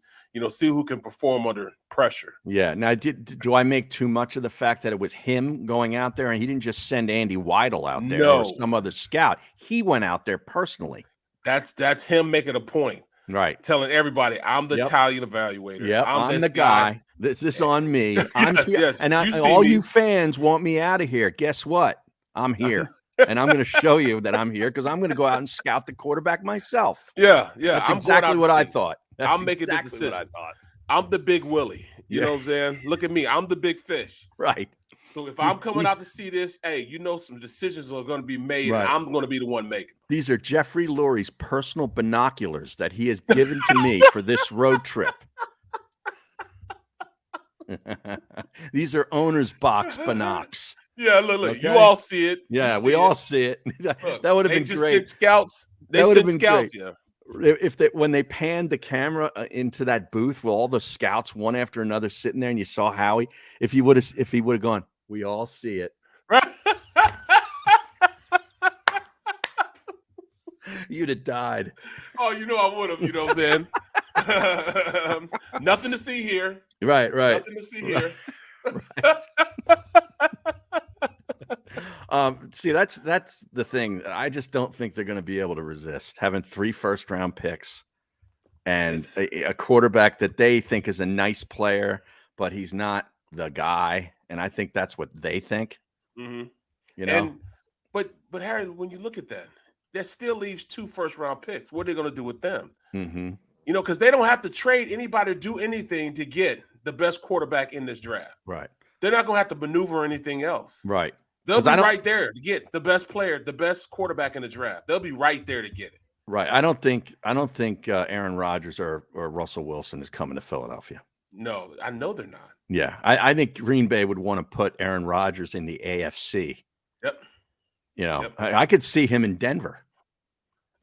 see who can perform under pressure. Yeah. Now, do I make too much of the fact that it was him going out there and he didn't just send Andy Weidel out there or some other scout? He went out there personally. That's him making a point. Right. Telling everybody, I'm the talent evaluator. Yep. I'm the guy. This is on me. I'm here. Yes. And all you fans want me out of here. Guess what? I'm here. And I'm going to show you that I'm here because I'm going to go out and scout the quarterback myself. Yeah. That's exactly what I thought. I'm making the decision. What I thought. I'm the big Willie. You know what I'm saying? Look at me. I'm the big fish. Right. So if I'm coming out to see this, hey, some decisions are going to be made, and I'm going to be the one making. These are Jeffrey Lurie's personal binoculars that he has given to me for this road trip. These are owner's box binocs. Yeah, look, okay? You all see it. Yeah, we all see it. Look, that would have been great. Scouts. They would have been scouts. Great. Yeah. When they panned the camera into that booth with all the scouts one after another sitting there, and you saw Howie, if he would have gone, we all see it. You'd have died. Oh, I would have. You know what I'm saying? Nothing to see here. Right. Nothing to see here. See, that's the thing. I just don't think they're going to be able to resist having 3 first-round picks and a quarterback that they think is a nice player, but he's not the guy. And I think that's what they think. Mm-hmm. But Harry, when you look at that still leaves 2 first-round picks. What are they going to do with them? Mm-hmm. Because they don't have to trade anybody or do anything to get the best quarterback in this draft. Right. They're not going to have to maneuver anything else. Right. They'll be right there to get the best player, the best quarterback in the draft. They'll be right there to get it. Right. I don't think Aaron Rodgers or Russell Wilson is coming to Philadelphia. No, I know they're not. Yeah. I think Green Bay would want to put Aaron Rodgers in the AFC. Yep. I could see him in Denver.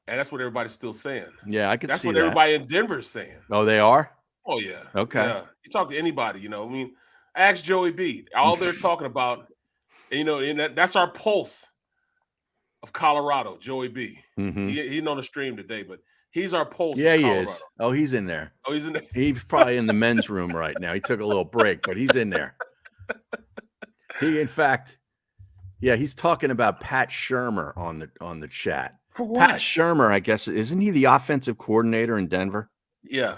And that's what everybody's still saying. Yeah, I could see that. That's what everybody in Denver is saying. Oh, they are? Oh, yeah. Okay. Yeah. You talk to anybody, ask Joey B. All they're talking about, and that's our pulse of Colorado, Joey B. Mm-hmm. He's on the stream today, but he's our pulse of Colorado. He is. Oh, he's in there. Oh, he's in there. He's probably in the men's room right now. He took a little break, but he's in there. In fact, he's talking about Pat Shurmur on the chat. For what? Pat Shurmur, I guess, isn't he the offensive coordinator in Denver? Yeah.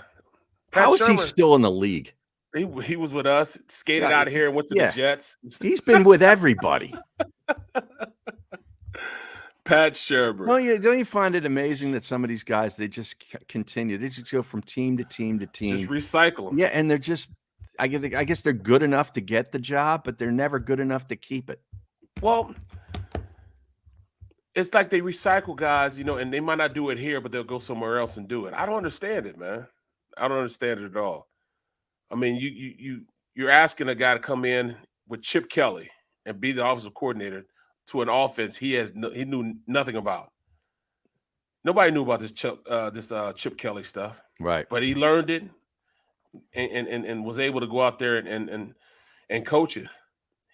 How is he still in the league? He was with us, skated out of here and went to the Jets. He's been with everybody. Pat Shurmur. Well, don't you find it amazing that some of these guys, they just continue. They just go from team to team to team. Just recycle them. Yeah, and they're just, I guess they're good enough to get the job, but they're never good enough to keep it. Well, it's like they recycle guys, and they might not do it here, but they'll go somewhere else and do it. I don't understand it, man. I don't understand it at all. I mean, you're asking a guy to come in with Chip Kelly and be the offensive coordinator to an offense he knew nothing about. Nobody knew about this Chip Kelly stuff, right? But he learned it and was able to go out there and coach it.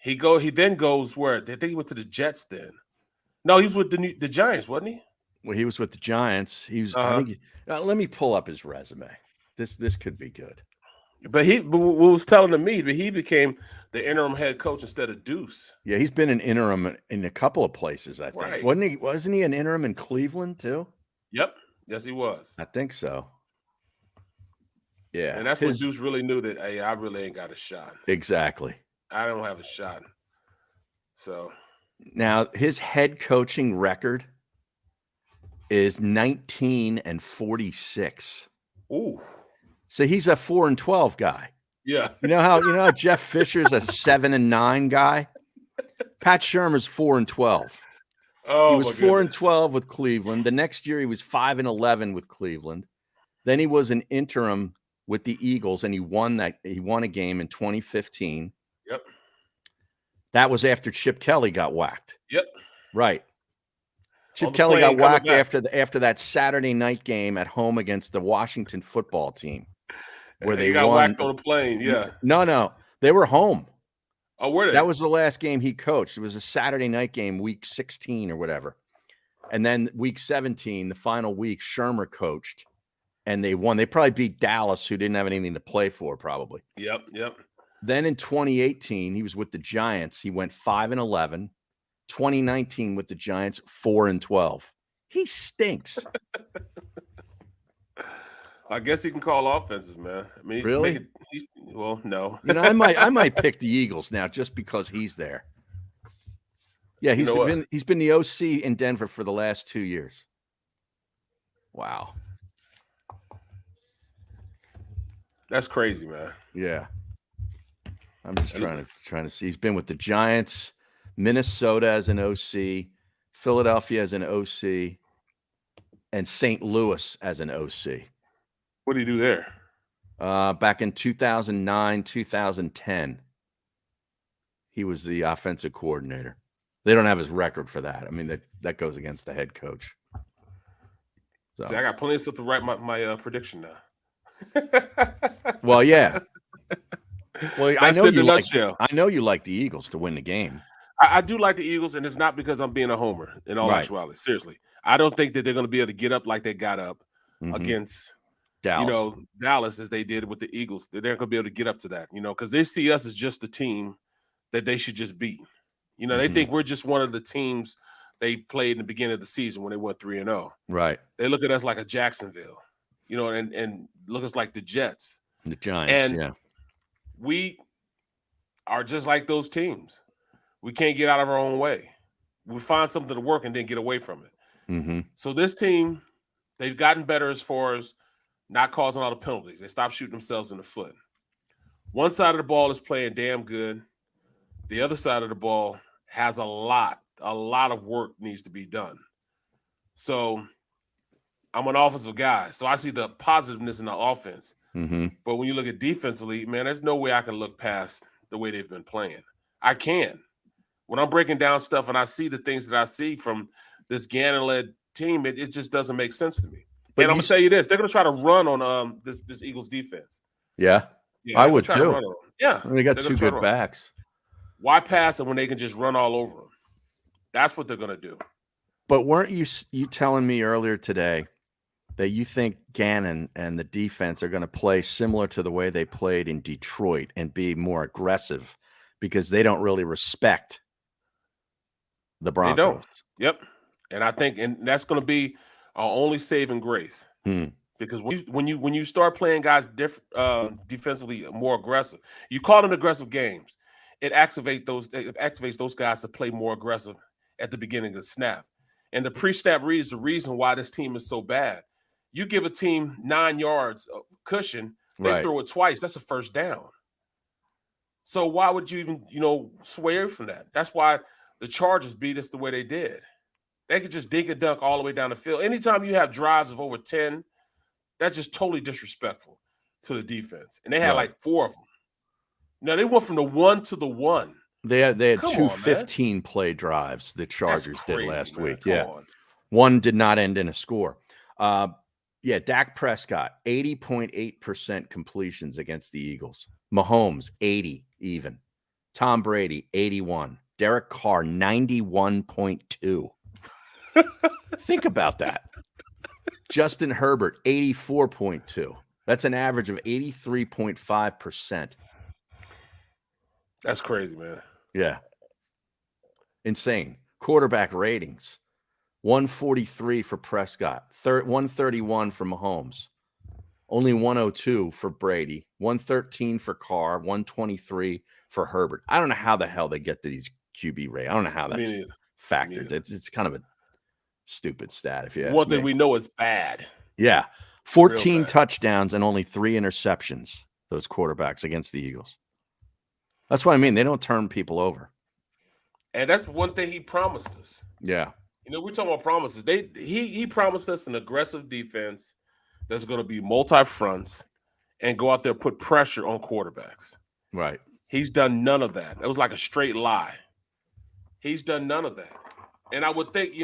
He then goes where? I think he went to the Jets then. No, he was with the Giants, wasn't he? Well, he was with the Giants. He was. I think let me pull up his resume. This could be good. But what was telling to me that he became the interim head coach instead of Deuce. Yeah, he's been an interim in a couple of places, I think. Right. Wasn't he an interim in Cleveland too? Yep. Yes, he was. I think so. Yeah. And that's when Deuce really knew that, hey, I really ain't got a shot. Exactly. I don't have a shot. So now his head coaching record is 19-46. Ooh. So he's a 4-12 guy. Yeah. You know how Jeff Fisher's a 7-9 guy? Pat Shurmur's 4-12. Oh, he was 4-12 with Cleveland. The next year he was 5-11 with Cleveland. Then he was an interim with the Eagles, and he won a game in 2015. Yep. That was after Chip Kelly got whacked. Yep. Right. Chip Kelly got whacked after that Saturday night game at home against the Washington football team, where they got won. Whacked on the plane. Yeah. No, they were home. Oh, were they? That was the last game he coached. It was a Saturday night game, week 16 or whatever. And then week 17, the final week, Shermer coached, and they won. They probably beat Dallas, who didn't have anything to play for, probably. Yep. Then in 2018, he was with the Giants. He went 5-11. 2019 with the Giants, 4-12. He stinks. I guess he can call offenses, man. I mean, Really? Well, no. You know, I might pick the Eagles now just because he's there. Yeah, he's been the OC in Denver for the last 2 years. Wow. That's crazy, man. Yeah. I'm just trying to see. He's been with the Giants, Minnesota as an OC, Philadelphia as an OC, and St. Louis as an OC. What did he do there? Back in 2009, 2010, he was the offensive coordinator. They don't have his record for that. I mean, that goes against the head coach. So. See, I got plenty of stuff to write my prediction now. Well, yeah. Well, I know you like the Eagles to win the game. I do like the Eagles, and it's not because I'm being a homer in all actuality. Seriously, I don't think that they're going to be able to get up like they got up against Dallas as they did with the Eagles. They're going to be able to get up to that, because they see us as just the team that they should just beat. They think we're just one of the teams they played in the beginning of the season when they went 3-0. Right. They look at us like a Jacksonville, and look at us like the Jets. The Giants, and we are just like those teams. We can't get out of our own way. We find something to work and then get away from it. Mm-hmm. So this team, they've gotten better as far as not causing all the penalties. They stopped shooting themselves in the foot. One side of the ball is playing damn good. The other side of the ball has a lot of work needs to be done. So I'm an offensive guy, so I see the positiveness in the offense. Mm-hmm. But when you look at defensively, man, there's no way I can look past the way they've been playing. I can. When I'm breaking down stuff and I see the things that I see from this Gannon-led team, it just doesn't make sense to me. But I'm going to tell you this. They're going to try to run on this Eagles defense. Yeah, I would too. Yeah. They got two good backs. Why pass it when they can just run all over them? That's what they're going to do. But weren't you telling me earlier today that you think Gannon and the defense are going to play similar to the way they played in Detroit and be more aggressive because they don't really respect the Broncos? They don't. Yep. And I think that's going to be our only saving grace. Because when you start playing guys defensively more aggressive, you call them aggressive games. It activates those guys to play more aggressive at the beginning of the snap. And the pre-snap read is the reason why this team is so bad. You give a team 9 yards of cushion, they throw it twice. That's a first down. So why would you even, sway away from that? That's why the Chargers beat us the way they did. They could just dink and dunk all the way down the field. Anytime you have drives of over 10, that's just totally disrespectful to the defense. And they had like 4 of them. Now, they went from the 1 to the 1. They had two 15-play drives the Chargers did last week. One did not end in a score. Dak Prescott, 80.8% completions against the Eagles. Mahomes, 80 even. Tom Brady, 81. Derek Carr, 91.2. Think about that. Justin Herbert, 84.2. That's an average of 83.5%. That's crazy, man. Yeah. Insane. Quarterback ratings. 143 for Prescott, 131 for Mahomes, only 102 for Brady, 113 for Carr, 123 for Herbert. I don't know how the hell they get to these QB rates. I don't know how that's factored. It's kind of a stupid stat. If you ask one me. thing we know is bad. Yeah. 14 touchdowns and only 3 interceptions, those quarterbacks against the Eagles. That's what I mean. They don't turn people over. And that's one thing he promised us. Yeah. We're talking about promises. He promised us an aggressive defense that's going to be multi-fronts and go out there and put pressure on quarterbacks. Right. He's done none of that. It was like a straight lie. He's done none of that. And I would think,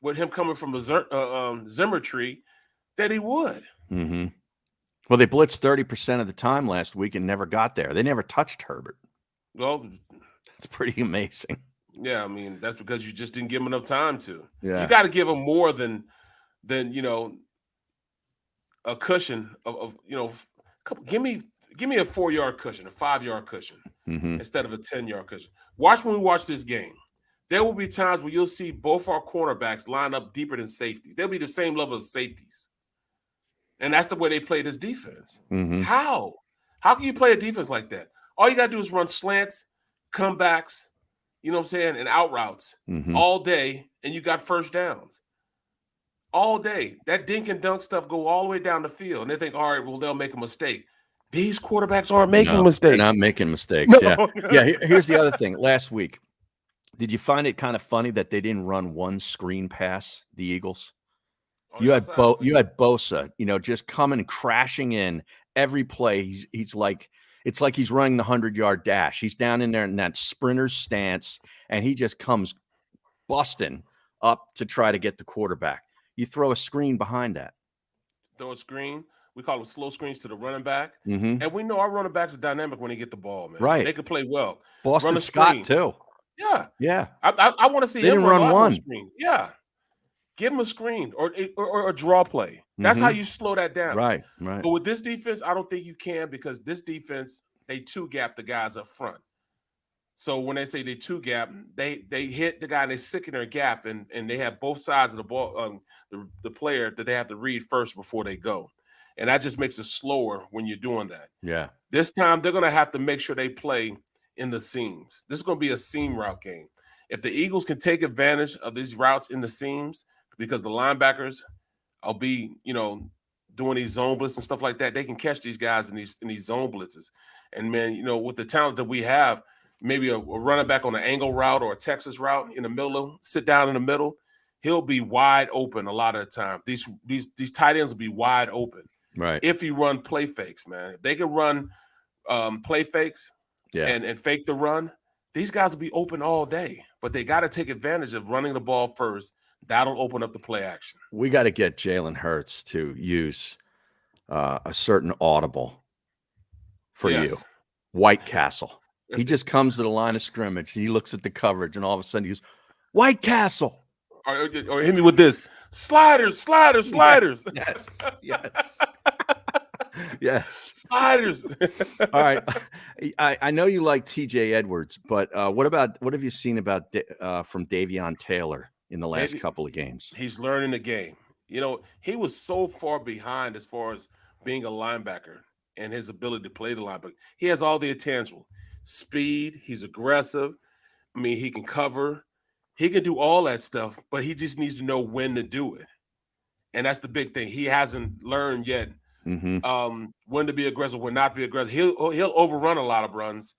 with him coming from the Zimmer tree, that he would. Mm-hmm. Well, they blitzed 30% of the time last week and never got there. They never touched Herbert. Well, that's pretty amazing. Yeah, I mean, that's because you just didn't give him enough time to. Yeah. You got to give him more than a cushion of give me a 4-yard cushion, a 5-yard cushion instead of a 10-yard cushion. Watch when we watch this game. There will be times where you'll see both our cornerbacks line up deeper than safeties. They'll be the same level as safeties. And that's the way they play this defense. How? How can you play a defense like that? All you got to do is run slants, comebacks, you know what I'm saying, and out routes all day, and you got first downs. All day. That dink and dunk stuff go all the way down the field, and they think, all right, well, they'll make a mistake. These quarterbacks aren't making mistakes. They're not making mistakes. No. Yeah. Here's the other thing. Last week, did you find it kind of funny that they didn't run one screen pass, the Eagles? You had Bosa, just coming crashing in every play. He's like, it's like he's running the 100-yard dash. He's down in there in that sprinter's stance, and he just comes busting up to try to get the quarterback. You throw a screen behind that. Throw a screen. We call them slow screens to the running back. And we know our running backs are dynamic when they get the ball, man. Right. They can play well. Boston Scott, too. Yeah. Yeah. I want to see him run one screen. Yeah. Give him a screen or a draw play. That's how you slow that down. Right. But with this defense, I don't think you can, because this defense, they two-gap the guys up front. So when they say they two-gap, they hit the guy and they stick in their gap, and they have both sides of the ball, the player that they have to read first before they go. And that just makes it slower when you're doing that. Yeah. This time, they're going to have to make sure they play in the seams. This is going to be a seam route game. If the Eagles can take advantage of these routes in the seams, because the linebackers will be, doing these zone blitzes and stuff like that, they can catch these guys in these zone blitzes. And, man, with the talent that we have, maybe a running back on an angle route or a Texas route in the middle, sit down in the middle, he'll be wide open a lot of the time. These tight ends will be wide open. Right. If you run play fakes, man. If they can run play fakes and fake the run, these guys will be open all day. But they got to take advantage of running the ball first. That'll open up the play action. We got to get Jalen Hurts to use a certain audible for you. White Castle. He just comes to the line of scrimmage. He looks at the coverage, and all of a sudden he goes, White Castle. Or hit me with this. Sliders. Yes. Sliders. All right. I know you like TJ Edwards, but what have you seen from Davion Taylor in the last couple of games? He's learning the game. He was so far behind as far as being a linebacker and his ability to play the linebacker. He has all the intangible. Speed, he's aggressive. I mean, he can cover. He can do all that stuff, but he just needs to know when to do it. And that's the big thing. He hasn't learned yet when to be aggressive, when not to be aggressive. He'll overrun a lot of runs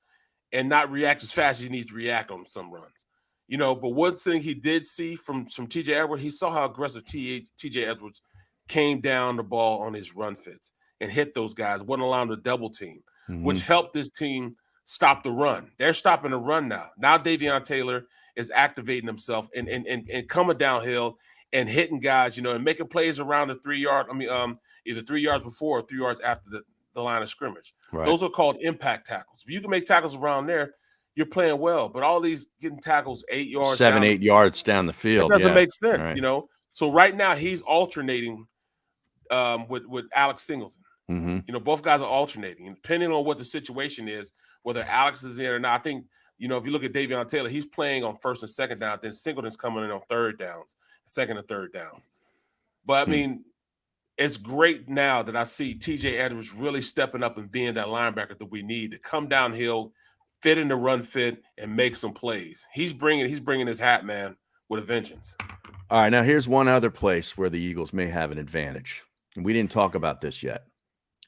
and not react as fast as he needs to react on some runs. But one thing he did see from TJ Edwards, he saw how aggressive TJ Edwards came down the ball on his run fits and hit those guys, wasn't allowing them to double team, which helped this team stop the run. They're stopping the run now. Now Davion Taylor is activating himself and coming downhill and hitting guys, and making plays around the 3 yard. Either 3 yards before or 3 yards after the line of scrimmage. Right. Those are called impact tackles. If you can make tackles around there, you're playing well. But all these getting tackles 8 yards, 7-8 yards down the field, it doesn't make sense, right. So right now he's alternating with Alex Singleton. Both guys are alternating, and depending on what the situation is, whether Alex is in or not. I think if you look at Davion Taylor, he's playing on first and second down. Then Singleton's coming in on third downs, second and third downs. But I mean, it's great now that I see TJ Edwards really stepping up and being that linebacker that we need to come downhill, fit in the run fit, and make some plays. He's bringing his hat, man, with a vengeance. All right, now here's one other place where the Eagles may have an advantage. And we didn't talk about this yet.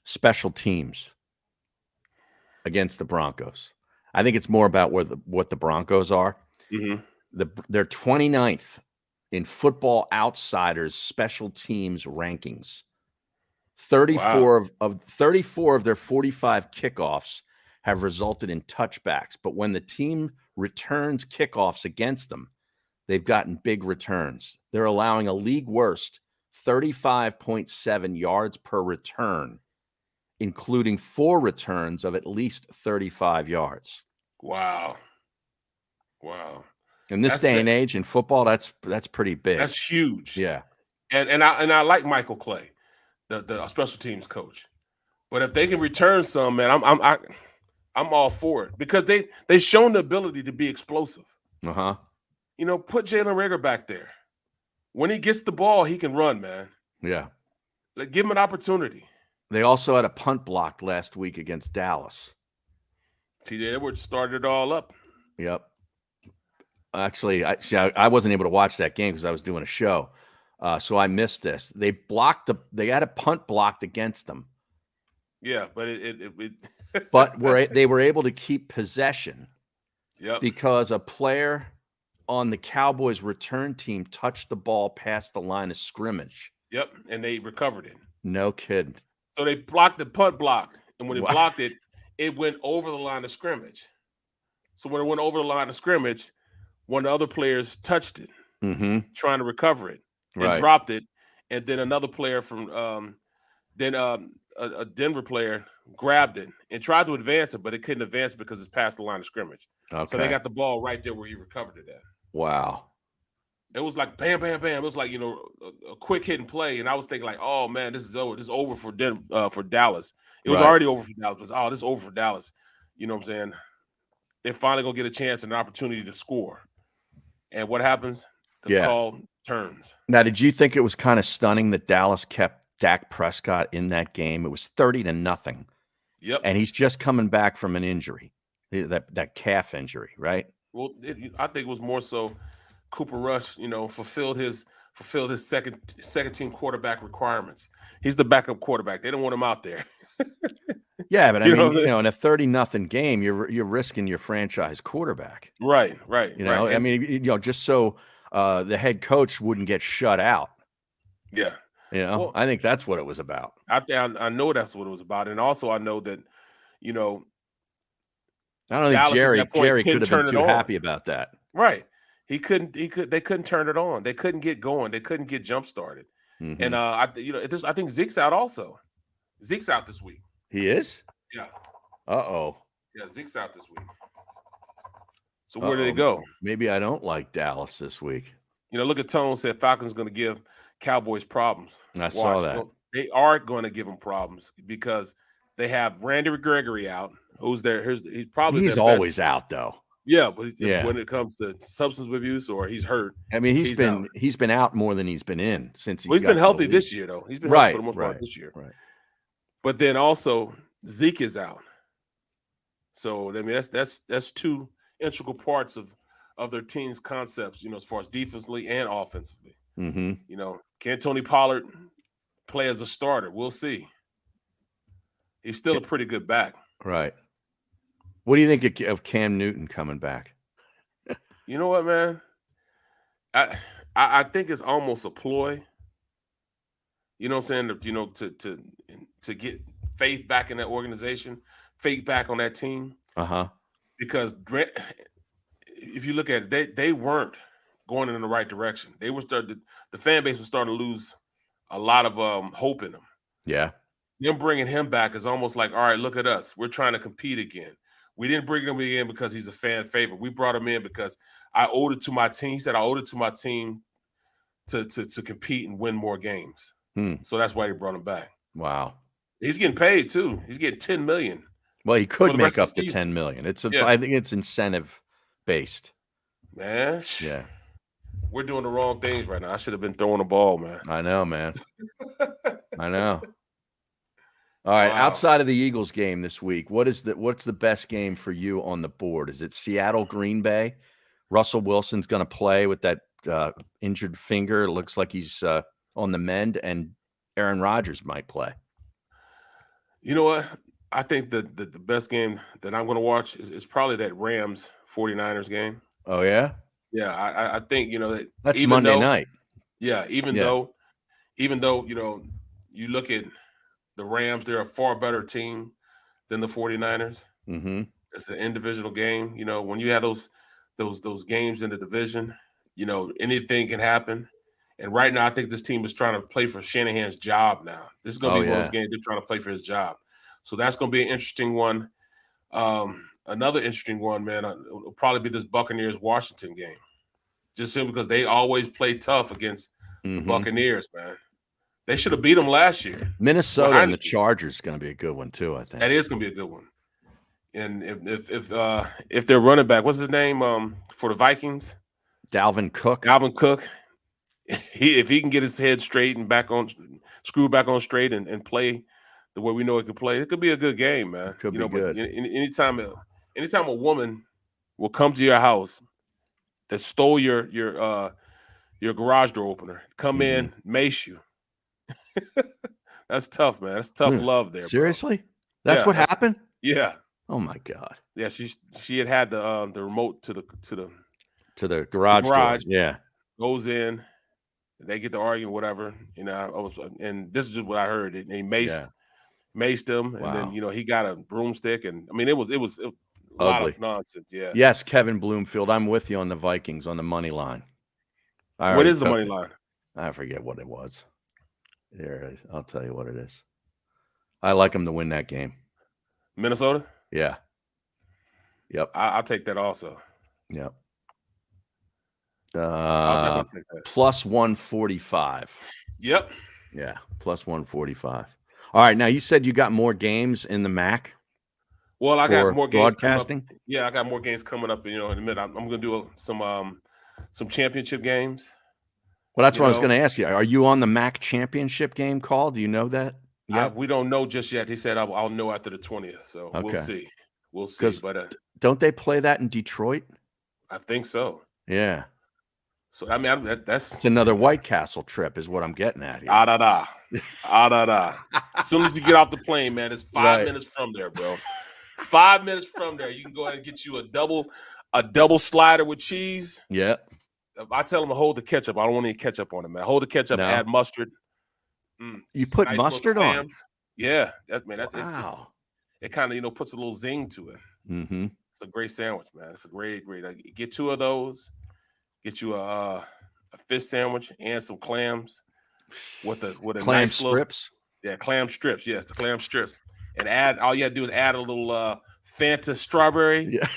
Special teams against the Broncos. I think it's more about what the Broncos are. They're 29th in Football Outsiders special teams rankings. 34 of their 45 kickoffs have resulted in touchbacks, but when the team returns kickoffs against them, they've gotten big returns. They're allowing a league worst 35.7 yards per return, including 4 returns of at least 35 yards. Wow. In this day and age in football, that's pretty big. That's huge. Yeah. And I like Michael Clay, the special teams coach. But if they can return some, man, I'm all for it because they've shown the ability to be explosive. Uh-huh. You know, put Jalen Reagor back there. When he gets the ball, he can run, man. Yeah. Give him an opportunity. They also had a punt blocked last week against Dallas. TJ Edwards started it all up. Yep. Actually, I wasn't able to watch that game because I was doing a show, so I missed this. They had a punt blocked against them. Yeah, but but they were able to keep possession. Yep. Because a player on the Cowboys return team touched the ball past the line of scrimmage. Yep, and they recovered it. No kidding. So they blocked the punt block, and when they blocked it, it went over the line of scrimmage. So when it went over the line of scrimmage, one of the other players touched it, trying to recover it, and dropped it, and then another player from a Denver player grabbed it and tried to advance it, but it couldn't advance it because it's past the line of scrimmage. Okay. So they got the ball right there where he recovered it at. Wow. It was like bam, bam, bam. It was like, a quick hitting play, and I was thinking like, oh man, this is over. This is over for Dallas. It was already over for Dallas. But, this is over for Dallas. You know what I'm saying? They're finally gonna get a chance and an opportunity to score. And what happens? The call turns. Now, did you think it was kind of stunning that Dallas kept Dak Prescott in that game? It was 30-0. Yep. And he's just coming back from an injury, that calf injury, right? Well, I think it was more so Cooper Rush, fulfilled his second team quarterback requirements. He's the backup quarterback. They don't want him out there. Yeah, but I mean, in a 30-0 game, you're risking your franchise quarterback. Right. I mean, just so the head coach wouldn't get shut out. Yeah. Well, I think that's what it was about. I know that's what it was about, and also I know that, I don't think Jerry could have been too happy about that. Right. They couldn't turn it on. They couldn't get going. They couldn't get jump started. And I think Zeke's out also. Zeke's out this week. He is? Yeah. Uh-oh. Yeah, Zeke's out this week. So where did they go? Maybe I don't like Dallas this week. Look at Tone said Falcons going to give Cowboys problems. I saw that. Well, they are going to give them problems because they have Randy Gregory out. Who's there? He's always out though. Yeah, but when it comes to substance abuse or he's hurt, I mean, he's been out more than he's been in since he's been healthy this year though. He's been healthy for the most part this year. Right. But then also Zeke is out. So I mean that's two integral parts of their team's concepts, as far as defensively and offensively. Can Tony Pollard play as a starter? We'll see. He's still a pretty good back. Right. What do you think of Cam Newton coming back? You know what, man? I think it's almost a ploy. You know what I'm saying? To get faith back in that organization, faith back on that team. Because if you look at it, they weren't going in the right direction. They were the fan base was starting to lose a lot of hope in them. Yeah. Them bringing him back is almost like, all right, look at us. We're trying to compete again. We didn't bring him in because he's a fan favorite. We brought him in because I owed it to my team. He said I owed it to my team to compete and win more games. So that's why he brought him back. Wow. He's getting paid too. He's getting $10 million. Well, he could make up to $10 million. I think it's incentive based. Man. Yeah. We're doing the wrong things right now. I should have been throwing the ball, man. I know, man. I know. All right. Wow. Outside of the Eagles game this week, what's the best game for you on the board? Is it Seattle, Green Bay? Russell Wilson's going to play with that injured finger. It looks like he's on the mend, and Aaron Rodgers might play. You know what? I think the best game that I'm going to watch is probably that Rams 49ers game. Oh, yeah? Yeah, I think, that's Monday night. Yeah, even though, you look at the Rams, they're a far better team than the 49ers. It's an individual game. When you have those games in the division, anything can happen. And right now, I think this team is trying to play for Shanahan's job now. This is going to be one of those games they're trying to play for his job. So that's going to be an interesting one. Another interesting one, man, will probably be this Buccaneers-Washington game. just simply because they always play tough against the Buccaneers, man. They should have beat them last year. Minnesota and the Chargers is going to be a good one too, I think. That is going to be a good one. And if their running back, what's his name for the Vikings? Dalvin Cook. If he can get his head straight and screw back on straight and play the way we know he can play, it could be a good game, man. Could be good. But anytime a woman will come to your house that stole your garage door opener, come in, mace you. That's tough, man. That's tough love there. Seriously? Bro. That's what happened? Yeah. Oh my God. Yeah, she had the remote to the garage door. Yeah. Goes in, they get to arguing, whatever. And this is just what I heard. He maced him, and then he got a broomstick, and I mean it was a lot of nonsense. Yeah. Yes, Kevin Bloomfield. I'm with you on the Vikings on the money line. What is the money line? I forget what it was. Here it is. I'll tell you what it is. I like them to win that game. Minnesota? Yeah. Yep. I'll take that also. Yep. I'll take that. Plus 145. Yep. Yeah. Plus 145. All right. Now you said you got more games in the MAC. Well, I got more games broadcasting. Yeah, I got more games coming up. In a minute. I'm going to do some championship games. Well, that's what I was going to ask you. Are you on the MAC championship game call? Do you know that? Yeah, we don't know just yet. He said I'll know after the 20th. So we'll see. We'll see. But don't they play that in Detroit? I think so. Yeah. So I mean, it's another White Castle trip, is what I'm getting at here. As soon as you get off the plane, man, it's 5 minutes from there, bro. 5 minutes from there, you can go ahead and get you a double slider with cheese. Yeah. I tell them to hold the ketchup. I don't want any ketchup on it, man. Hold the ketchup, add mustard. You put nice mustard on? Yeah. Wow. It kind of, puts a little zing to it. Mm-hmm. It's a great sandwich, man. It's a great. Get 2 of those. Get you a fish sandwich and some clams with a clam nice strips. Clam strips. Yes, the clam strips. And all you have to do is add a little Fanta strawberry. Yeah.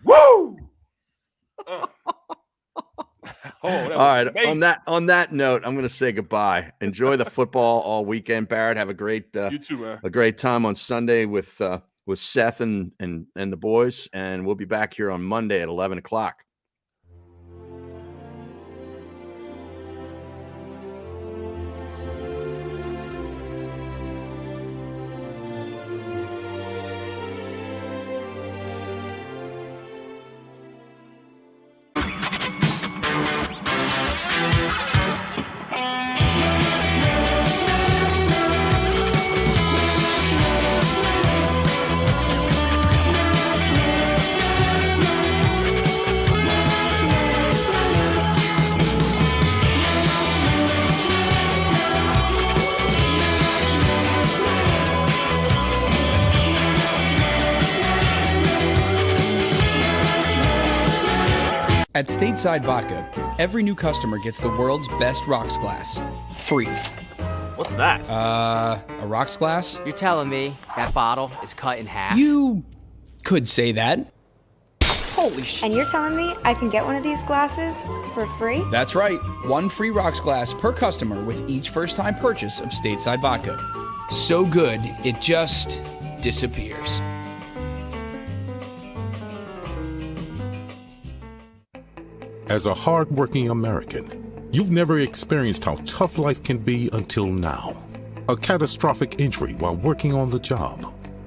Woo! All right. Amazing. On that note, I'm going to say goodbye. Enjoy the football all weekend, Barrett. Have a great you too, man. A great time on Sunday with Seth and the boys, and we'll be back here on Monday at 11 o'clock. At Stateside Vodka, every new customer gets the world's best rocks glass, free. What's that? A rocks glass? You're telling me that bottle is cut in half? You could say that. Holy shit. And you're telling me I can get one of these glasses for free? That's right. 1 free rocks glass per customer with each first-time purchase of Stateside Vodka. So good, it just disappears. As a hard-working American, you've never experienced how tough life can be until now. A catastrophic injury while working on the job.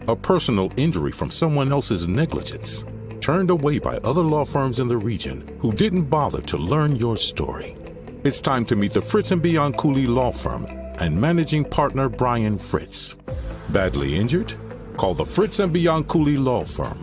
A personal injury from someone else's negligence. Turned away by other law firms in the region who didn't bother to learn your story. It's time to meet the Fritz & Bianculli Law Firm and managing partner Brian Fritz. Badly injured? Call the Fritz & Bianculli Law Firm.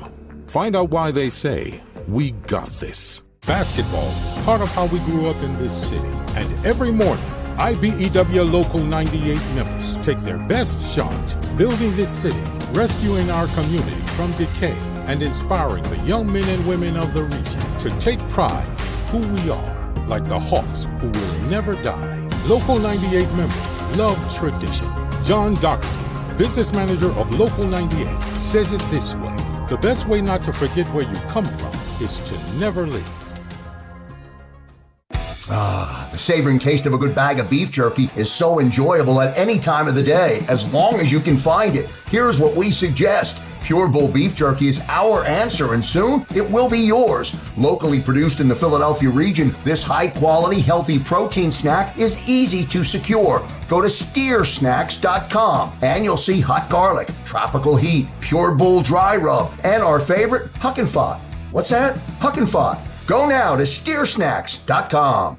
Find out why they say, "We got this." Basketball is part of how we grew up in this city. And every morning, IBEW Local 98 members take their best shot, building this city, rescuing our community from decay, and inspiring the young men and women of the region to take pride in who we are, like the Hawks who will never die. Local 98 members love tradition. John Doherty, business manager of Local 98, says it this way: the best way not to forget where you come from is to never leave. The savoring taste of a good bag of beef jerky is so enjoyable at any time of the day, as long as you can find it. Here's what we suggest. Pure Bull beef jerky is our answer, and soon it will be yours. Locally produced in the Philadelphia region, this high-quality, healthy protein snack is easy to secure. Go to steersnacks.com, and you'll see hot garlic, tropical heat, Pure Bull dry rub, and our favorite, Huck and Fod. What's that? Huck and Fod. Go now to steersnacks.com.